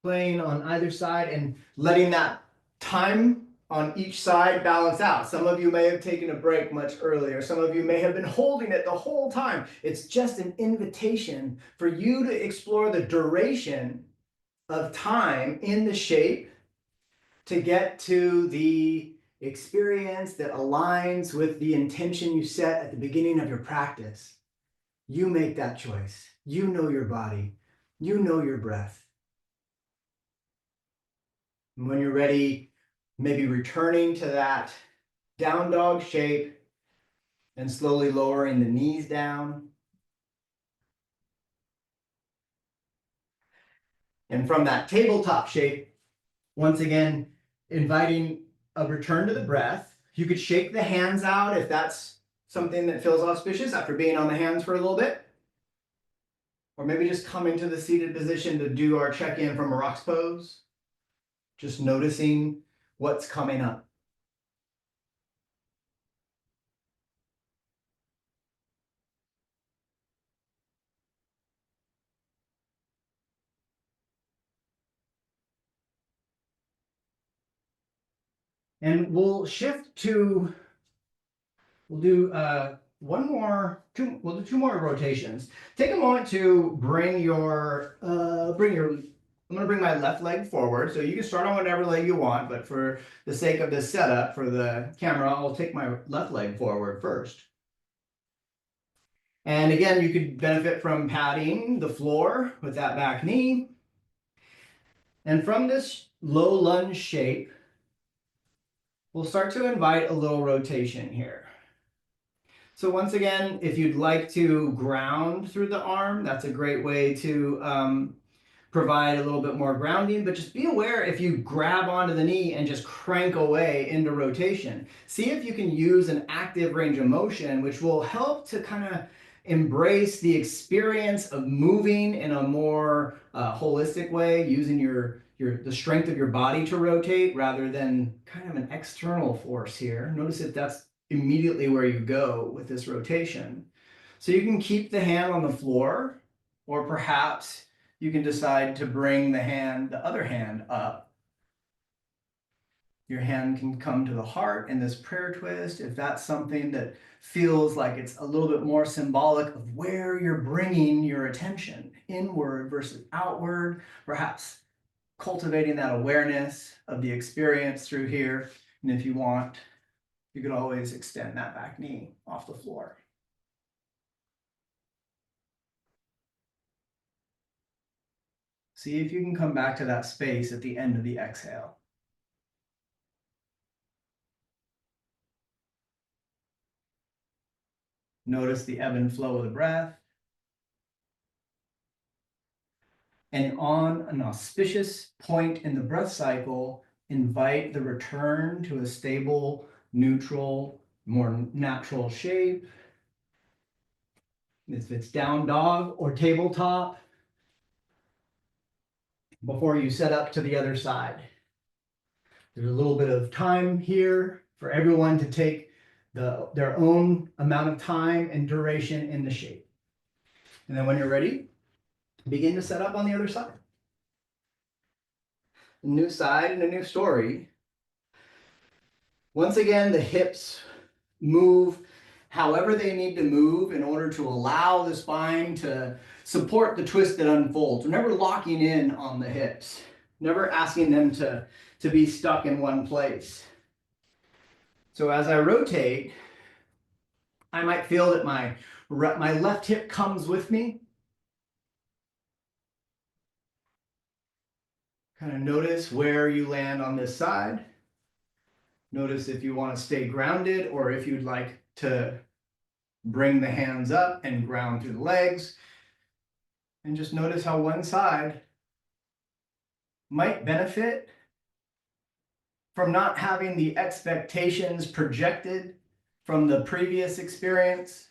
Playing on either side and letting that time on each side balance out. Some of you may have taken a break much earlier. Some of you may have been holding it the whole time. It's just an invitation for you to explore the duration of time in the shape to get to the experience that aligns with the intention you set at the beginning of your practice. You make that choice. You know your body. You know your breath. And when you're ready, maybe returning to that down dog shape and slowly lowering the knees down. And from that tabletop shape, once again, inviting a return to the breath. You could shake the hands out if that's something that feels auspicious after being on the hands for a little bit. Or maybe just come into the seated position to do our check-in from a rocks pose. Just noticing what's coming up. And we'll shift to, we'll do we'll do two more rotations. Take a moment to bring your, I'm gonna bring my left leg forward. So you can start on whatever leg you want, but for the sake of this setup for the camera, I'll take my left leg forward first. And again, you could benefit from patting the floor with that back knee. And from this low lunge shape, we'll start to invite a little rotation here. So once again, if you'd like to ground through the arm, that's a great way to provide a little bit more grounding, but just be aware if you grab onto the knee and just crank away into rotation. See if you can use an active range of motion, which will help to kind of embrace the experience of moving in a more holistic way, using the strength of your body to rotate rather than kind of an external force here. Notice if immediately where you go with this rotation. So you can keep the hand on the floor, or perhaps you can decide to bring the other hand up. Your hand can come to the heart in this prayer twist if that's something that feels like it's a little bit more symbolic of where you're bringing your attention, inward versus outward, perhaps cultivating that awareness of the experience through here. And if you want, you could always extend that back knee off the floor. See if you can come back to that space at the end of the exhale. Notice the ebb and flow of the breath. And on an auspicious point in the breath cycle, invite the return to a stable, neutral, more natural shape. If it's down dog or tabletop, before you set up to the other side. There's a little bit of time here for everyone to take their own amount of time and duration in the shape. And then when you're ready, begin to set up on the other side. A new side and a new story. Once again, the hips move however they need to move in order to allow the spine to support the twist that unfolds. We're never locking in on the hips, never asking them to be stuck in one place. So as I rotate, I might feel that my left hip comes with me. Kind of notice where you land on this side. Notice if you want to stay grounded or if you'd like to bring the hands up and ground through the legs. And just notice how one side might benefit from not having the expectations projected from the previous experience.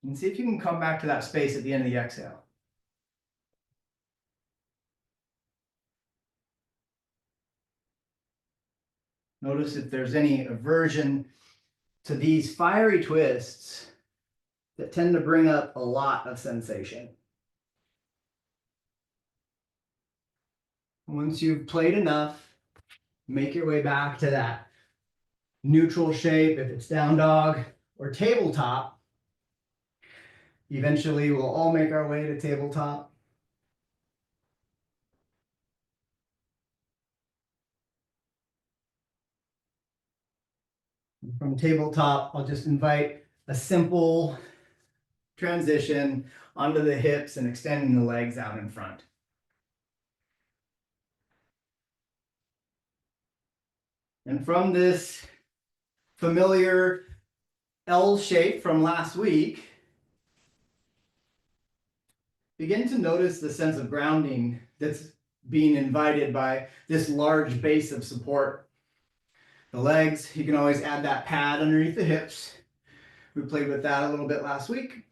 And see if you can come back to that space at the end of the exhale. Notice if there's any aversion to these fiery twists that tend to bring up a lot of sensation. Once you've played enough, make your way back to that neutral shape, if it's down dog or tabletop. Eventually, we'll all make our way to tabletop. From tabletop, I'll just invite a simple transition onto the hips and extending the legs out in front. And from this familiar L shape from last week, begin to notice the sense of grounding that's being invited by this large base of support. The legs, you can always add that pad underneath the hips. We played with that a little bit last week.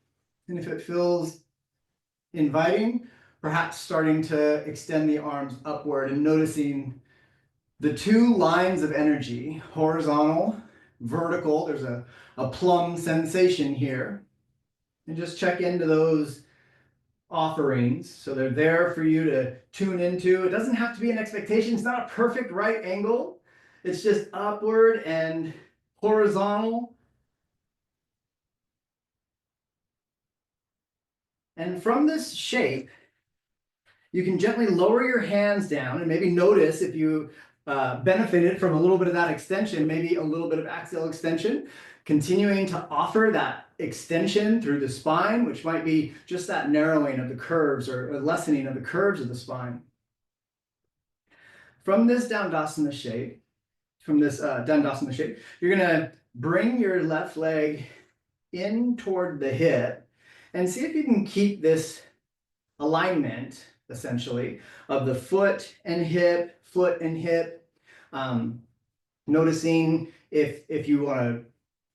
And if it feels inviting, perhaps starting to extend the arms upward and noticing the two lines of energy, horizontal, vertical. There's a plumb sensation here. And just check into those offerings. So they're there for you to tune into. It doesn't have to be an expectation. It's not a perfect right angle. It's just upward and horizontal. And from this shape, you can gently lower your hands down and maybe notice if you benefited from a little bit of that extension, maybe a little bit of axial extension, continuing to offer that extension through the spine, which might be just that narrowing of the curves or lessening of the curves of the spine. From this Dandasana shape, you're going to bring your left leg in toward the hip and see if you can keep this alignment, essentially, of the foot and hip, noticing if you want to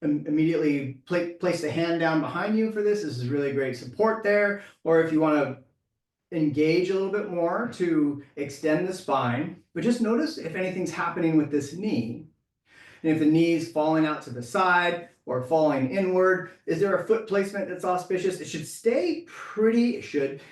immediately place the hand down behind you for this. This is really great support there. Or if you want to engage a little bit more to extend the spine, but just notice if anything's happening with this knee. And if the knee is falling out to the side or falling inward, is there a foot placement that's auspicious? It should stay pretty,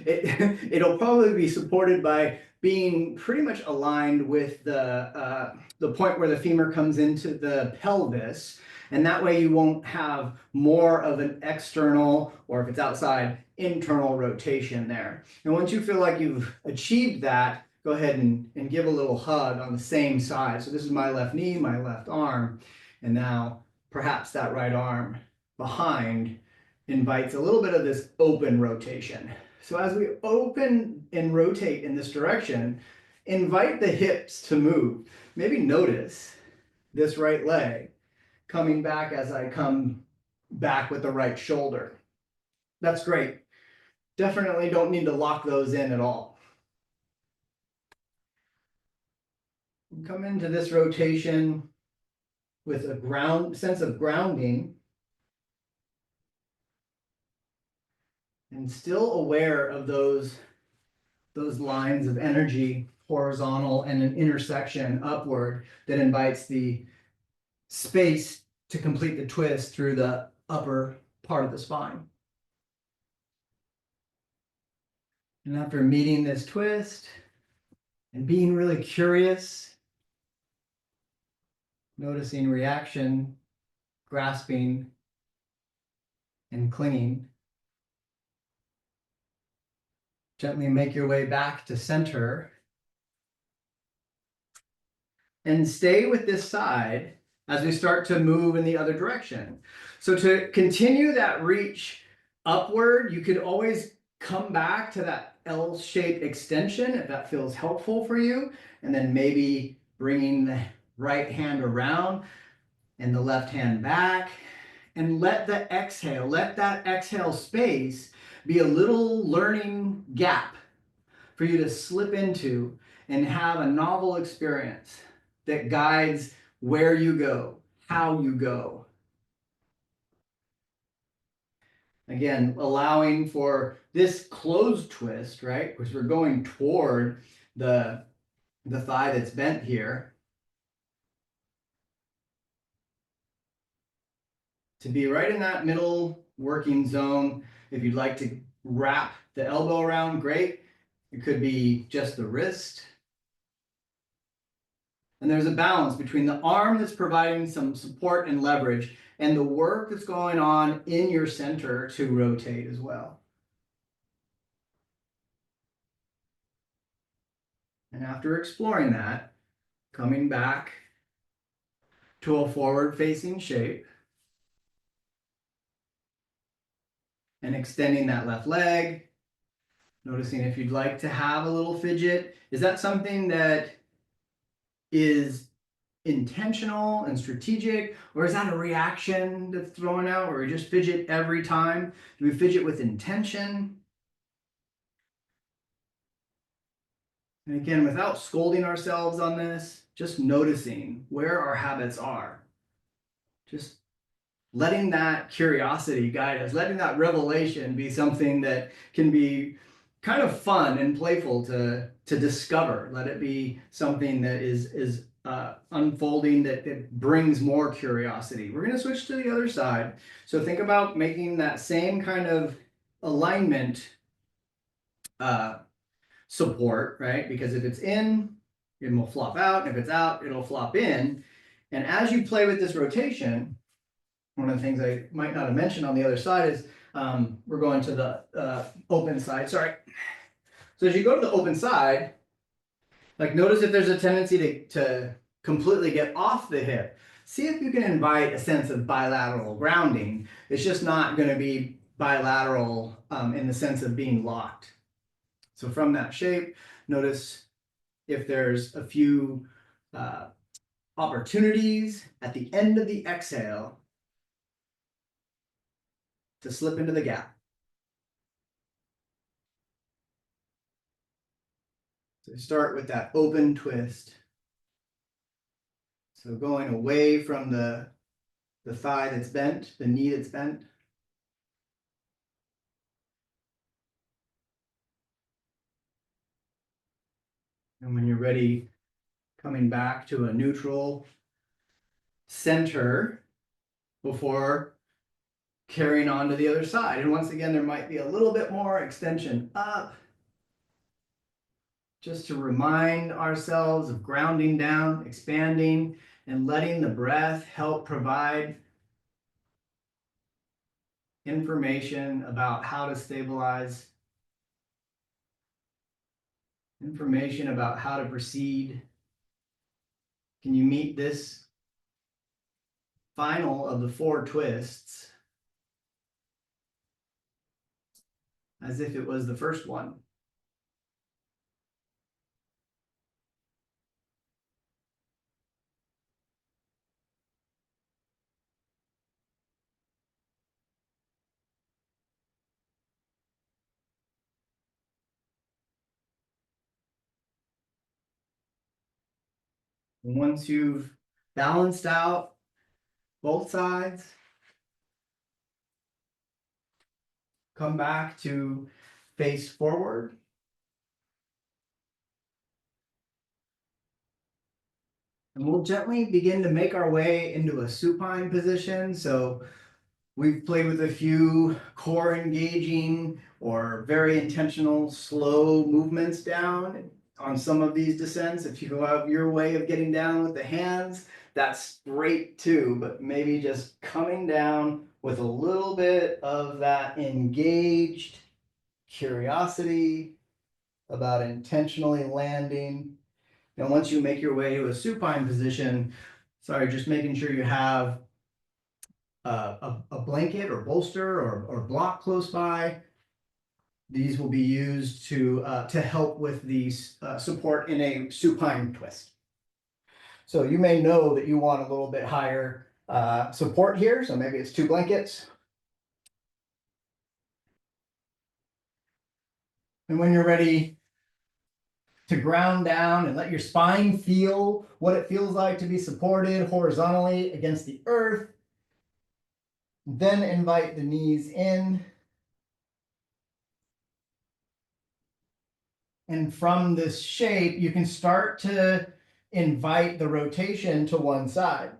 it'll probably be supported by being pretty much aligned with the point where the femur comes into the pelvis. And that way you won't have more of an external, or if it's outside, internal rotation there. And once you feel like you've achieved that, go ahead and give a little hug on the same side. So this is my left knee, my left arm, and now perhaps that right arm behind invites a little bit of this open rotation. So as we open and rotate in this direction, invite the hips to move. Maybe notice this right leg coming back as I come back with the right shoulder. That's great. Definitely don't need to lock those in at all. Come into this rotation with a sense of grounding, and still aware of those lines of energy, horizontal and an intersection upward that invites the space to complete the twist through the upper part of the spine. And after meeting this twist and being really curious, noticing reaction, grasping, and clinging, gently make your way back to center and stay with this side as we start to move in the other direction. So to continue that reach upward, you could always come back to that L-shaped extension if that feels helpful for you, and then maybe bringing the right hand around and the left hand back, and let that exhale space be a little learning gap for you to slip into and have a novel experience that guides where you go, how you go. Again, allowing for this closed twist, right? Because we're going toward the thigh that's bent here, to be right in that middle working zone. If you'd like to wrap the elbow around, great. It could be just the wrist. And there's a balance between the arm that's providing some support and leverage and the work that's going on in your center to rotate as well. And after exploring that, coming back to a forward-facing shape and extending that left leg, noticing if you'd like to have a little fidget. Is that something that is intentional and strategic, or is that a reaction that's thrown out, or we just fidget every time? Do we fidget with intention? And again, without scolding ourselves on this, just noticing where our habits are. Just letting that curiosity guide us, letting that revelation be something that can be kind of fun and playful to discover. Let it be something that is unfolding, that brings more curiosity. We're going to switch to the other side. So think about making that same kind of alignment support, right? Because if it's in, it will flop out. If it's out, it'll flop in. And as you play with this rotation, one of the things I might not have mentioned on the other side is we're going to the open side. Sorry. So as you go to the open side, like notice if there's a tendency to completely get off the hip. See if you can invite a sense of bilateral grounding. It's just not going to be bilateral in the sense of being locked. So from that shape, notice if there's a few opportunities at the end of the exhale to slip into the gap. So start with that open twist. So going away from the thigh that's bent, the knee that's bent. And when you're ready, coming back to a neutral center before carrying on to the other side. And once again, there might be a little bit more extension up, just to remind ourselves of grounding down, expanding, and letting the breath help provide information about how to stabilize, information about how to proceed. Can you meet this final of the 4 twists as if it was the first one? And once you've balanced out both sides, come back to face forward. And we'll gently begin to make our way into a supine position. So we've played with a few core engaging or very intentional slow movements down on some of these descents. If you have your way of getting down with the hands, that's great too, but maybe just coming down with a little bit of that engaged curiosity about intentionally landing. And once you make your way to a supine position, just making sure you have a blanket or bolster or block close by. These will be used to help with the support in a supine twist. So you may know that you want a little bit higher support here. So maybe it's 2 blankets. And when you're ready to ground down and let your spine feel what it feels like to be supported horizontally against the earth, then invite the knees in. And from this shape, you can start to invite the rotation to one side.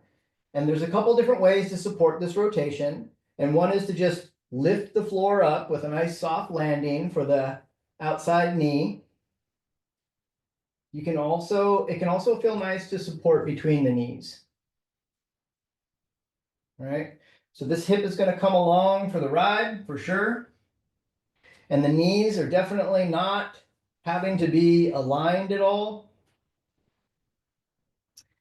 And there's a couple different ways to support this rotation. And one is to just lift the floor up with a nice soft landing for the outside knee. It can also feel nice to support between the knees. All right. So this hip is going to come along for the ride for sure. And the knees are definitely not having to be aligned at all.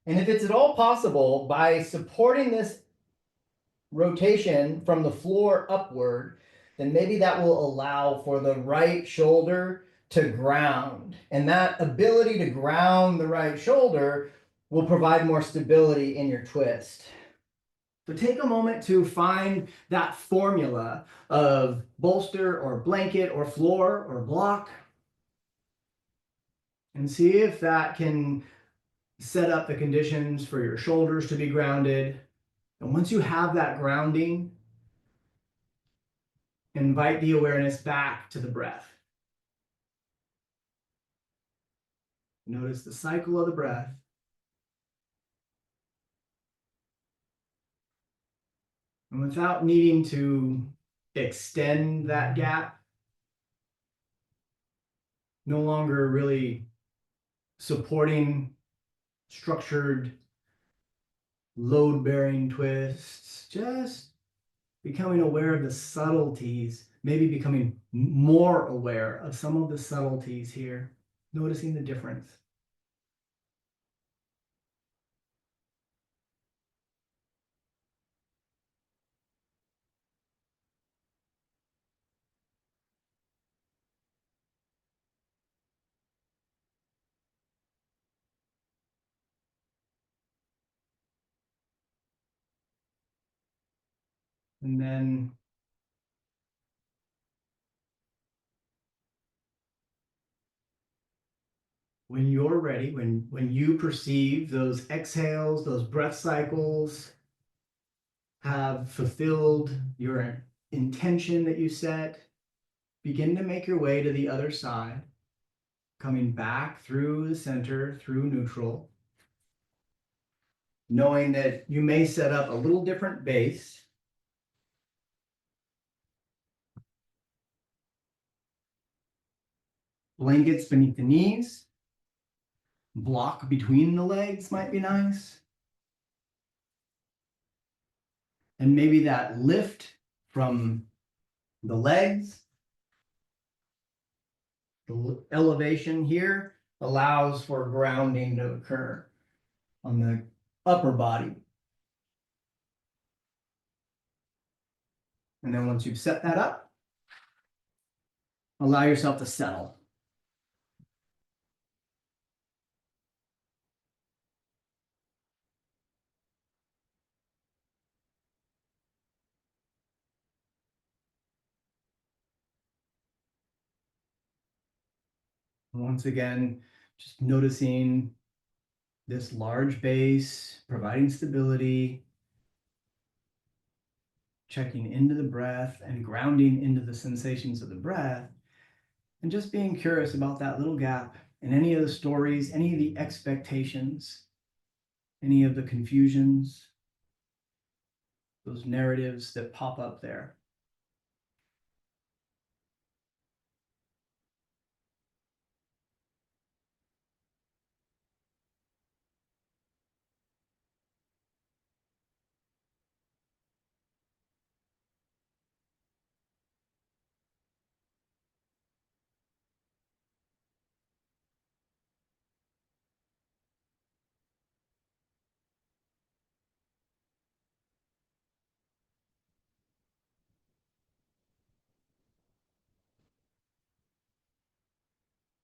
And if it's at all possible, by supporting this rotation from the floor upward, then maybe that will allow for the right shoulder to ground. And that ability to ground the right shoulder will provide more stability in your twist. So take a moment to find that formula of bolster or blanket or floor or block and see if that can set up the conditions for your shoulders to be grounded. And once you have that grounding, invite the awareness back to the breath. Notice the cycle of the breath. And without needing to extend that gap, no longer really supporting structured load-bearing twists, just becoming aware of the subtleties, maybe becoming more aware of some of the subtleties here, noticing the difference. And then when you're ready, when you perceive those exhales, those breath cycles have fulfilled your intention that you set, begin to make your way to the other side. coming back through the center, through neutral, knowing that you may set up a little different base. Blankets beneath the knees, block between the legs might be nice. And maybe that lift from the legs, the elevation here allows for grounding to occur on the upper body. And then once you've set that up, allow yourself to settle. Once again, just noticing this large base, providing stability, checking into the breath and grounding into the sensations of the breath, and just being curious about that little gap in any of the stories, any of the expectations, any of the confusions, those narratives that pop up there.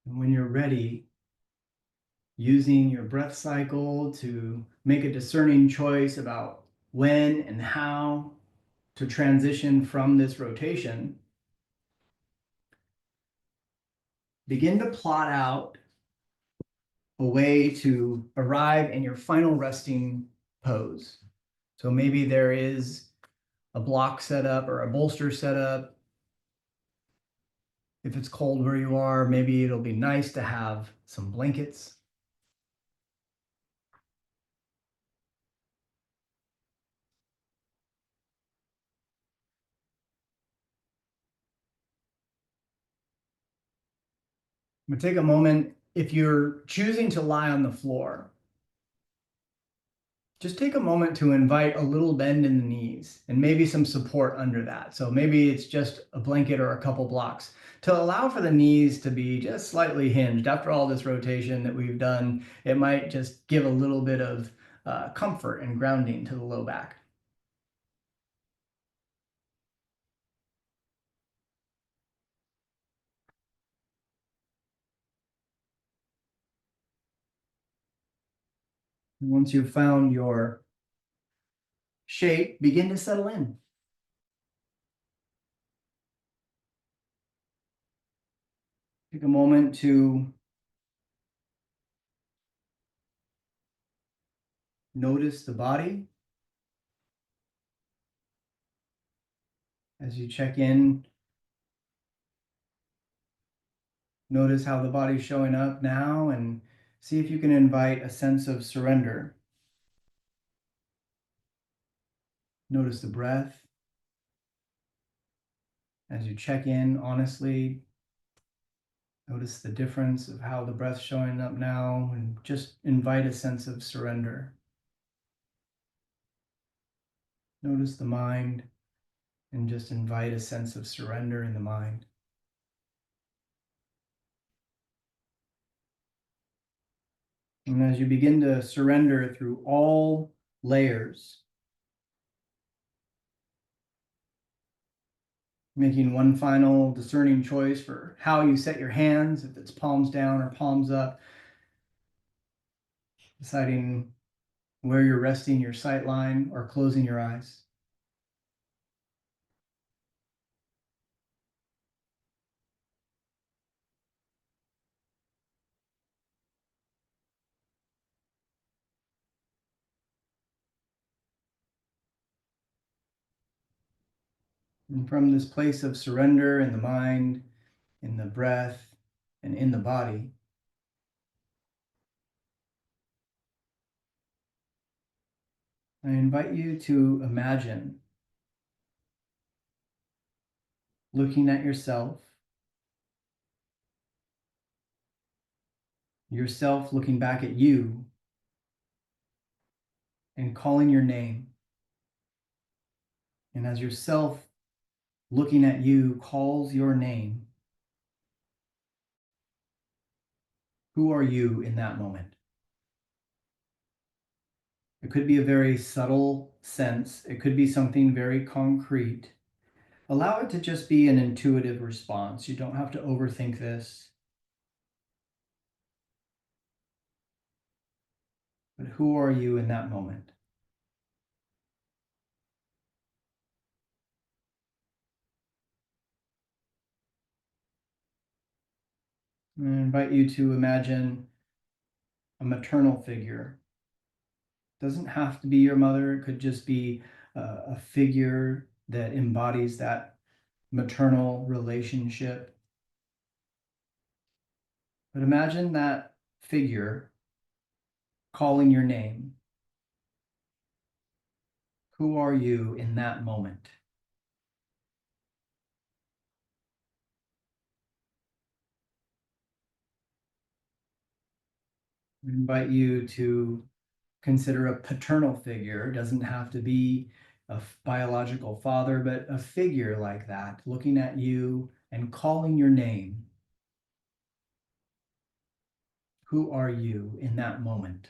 And when you're ready, using your breath cycle to make a discerning choice about when and how to transition from this rotation, begin to plot out a way to arrive in your final resting pose. So maybe there is a block set up or a bolster set up. If it's cold where you are, maybe it'll be nice to have some blankets. I'm gonna take a moment. If you're choosing to lie on the floor, just take a moment to invite a little bend in the knees and maybe some support under that. So maybe it's just a blanket or a couple blocks to allow for the knees to be just slightly hinged. After all this rotation that we've done, it might just give a little bit of comfort and grounding to the low back. Once you've found your shape, begin to settle in. Take a moment to notice the body. As you check in, notice how the body's showing up now and see if you can invite a sense of surrender. Notice the breath. As you check in honestly, notice the difference of how the breath's showing up now and just invite a sense of surrender. Notice the mind and just invite a sense of surrender in the mind. And as you begin to surrender through all layers, making one final discerning choice for how you set your hands, if it's palms down or palms up, deciding where you're resting your sight line or closing your eyes. And from this place of surrender in the mind, in the breath, and in the body, I invite you to imagine looking at yourself looking back at you and calling your name. And as yourself looking at you calls your name, who are you in that moment? It could be a very subtle sense. It could be something very concrete. Allow it to just be an intuitive response. You don't have to overthink this. But who are you in that moment? I invite you to imagine a maternal figure. It doesn't have to be your mother. It could just be a figure that embodies that maternal relationship. But imagine that figure calling your name. Who are you in that moment? I invite you to consider a paternal figure. It doesn't have to be a biological father, but a figure like that, looking at you and calling your name. Who are you in that moment?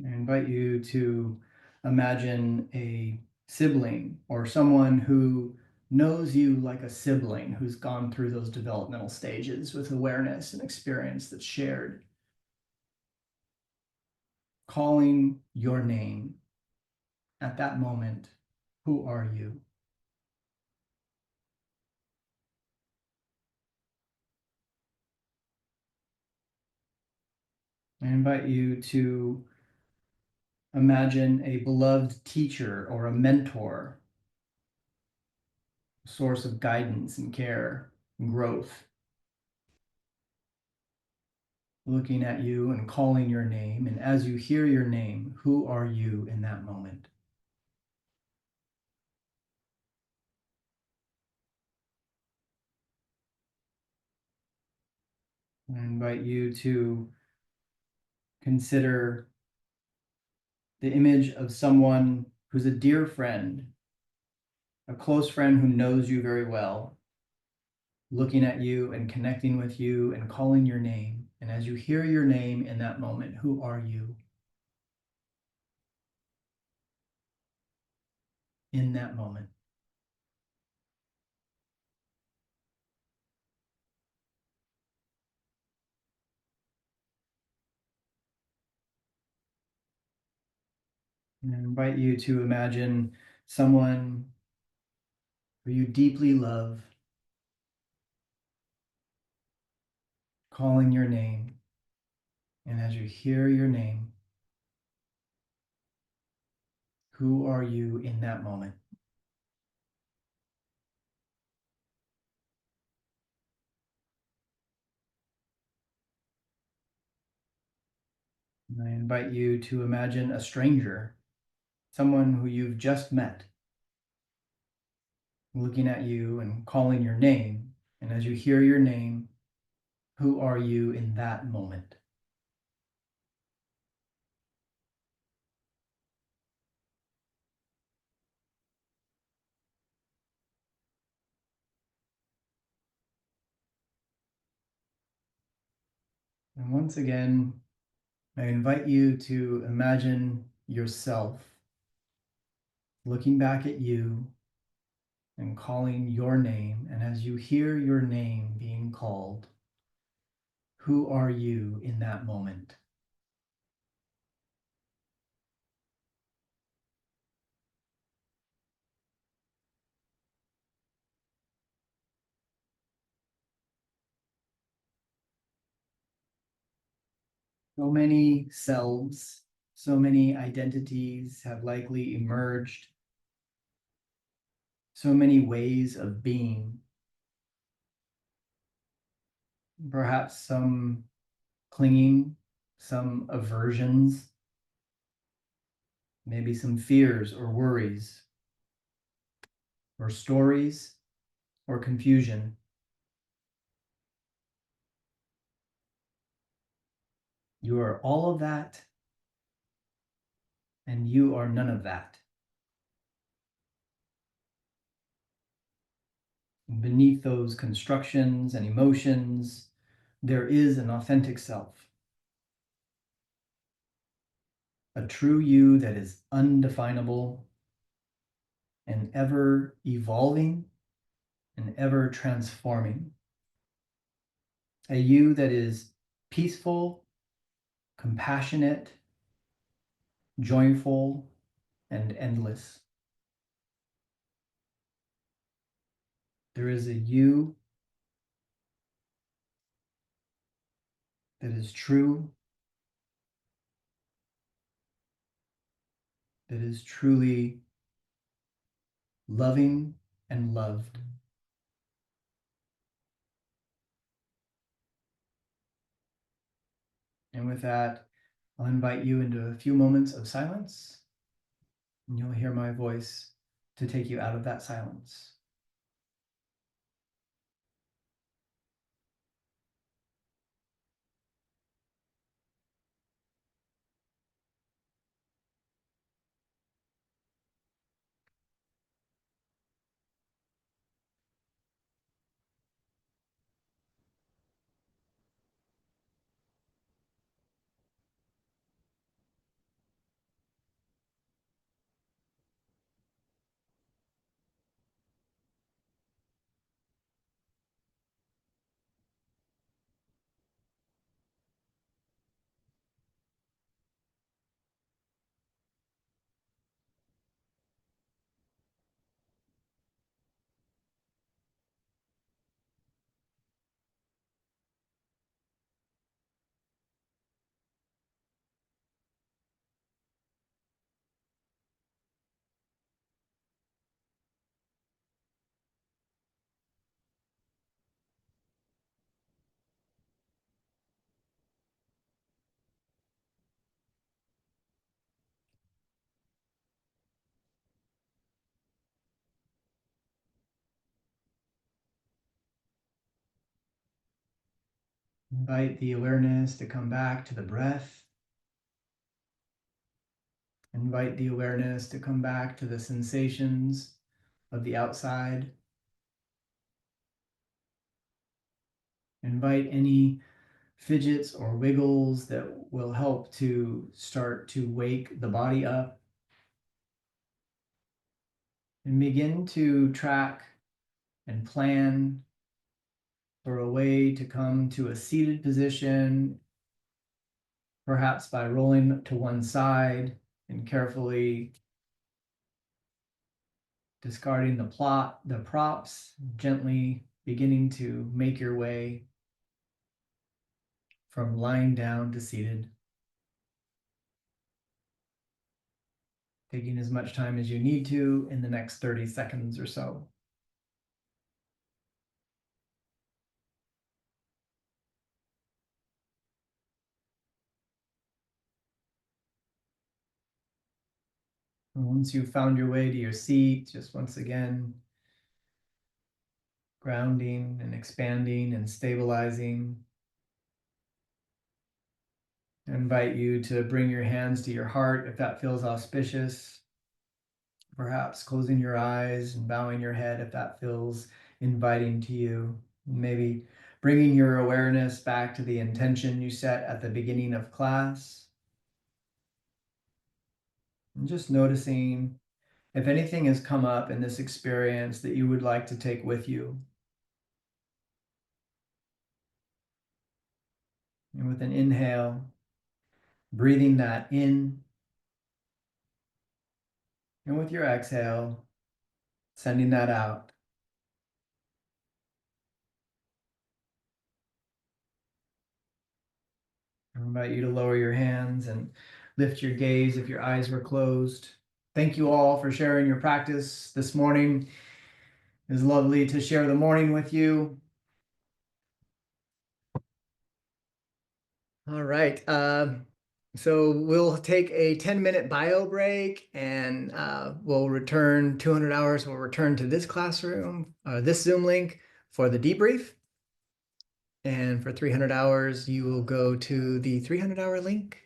I invite you to imagine a sibling or someone who knows you like a sibling who's gone through those developmental stages with awareness and experience that's shared. Calling your name at that moment. Who are you? I invite you to imagine a beloved teacher or a mentor, a source of guidance and care and growth, looking at you and calling your name. And as you hear your name, who are you in that moment? I invite you to consider the image of someone who's a dear friend, a close friend who knows you very well, looking at you and connecting with you and calling your name. And as you hear your name in that moment, who are you in that moment? And I invite you to imagine someone who you deeply love calling your name. And as you hear your name, who are you in that moment? And I invite you to imagine a stranger, someone who you've just met, looking at you and calling your name. And as you hear your name, who are you in that moment? And once again, I invite you to imagine yourself looking back at you and calling your name. And as you hear your name being called, who are you in that moment? So many selves, so many identities have likely emerged. so many ways of being. Perhaps some clinging, some aversions, maybe some fears or worries, or stories, or confusion. You are all of that, and you are none of that. Beneath those constructions and emotions, there is an authentic self, a true you that is undefinable and ever evolving and ever transforming. A you that is peaceful, compassionate, joyful, and endless. There is a you that is true, that is truly loving and loved. And with that, I'll invite you into a few moments of silence, and you'll hear my voice to take you out of that silence. Invite the awareness to come back to the breath. Invite the awareness to come back to the sensations of the outside. Invite any fidgets or wiggles that will help to start to wake the body up. And begin to track and plan for a way to come to a seated position, perhaps by rolling to one side and carefully discarding the props, gently beginning to make your way from lying down to seated. Taking as much time as you need to in the next 30 seconds or so. And once you've found your way to your seat, just once again, grounding and expanding and stabilizing. I invite you to bring your hands to your heart if that feels auspicious. Perhaps closing your eyes and bowing your head if that feels inviting to you. Maybe bringing your awareness back to the intention you set at the beginning of class. And just noticing if anything has come up in this experience that you would like to take with you. And with an inhale, breathing that in. And with your exhale, sending that out. I invite you to lower your hands and lift your gaze if your eyes were closed. Thank you all for sharing your practice this morning. It's lovely to share the morning with you. All right. So we'll take a 10-minute bio break, and we'll return 200 hours. We'll return to this classroom, this Zoom link for the debrief. And for 300 hours, you will go to the 300-hour link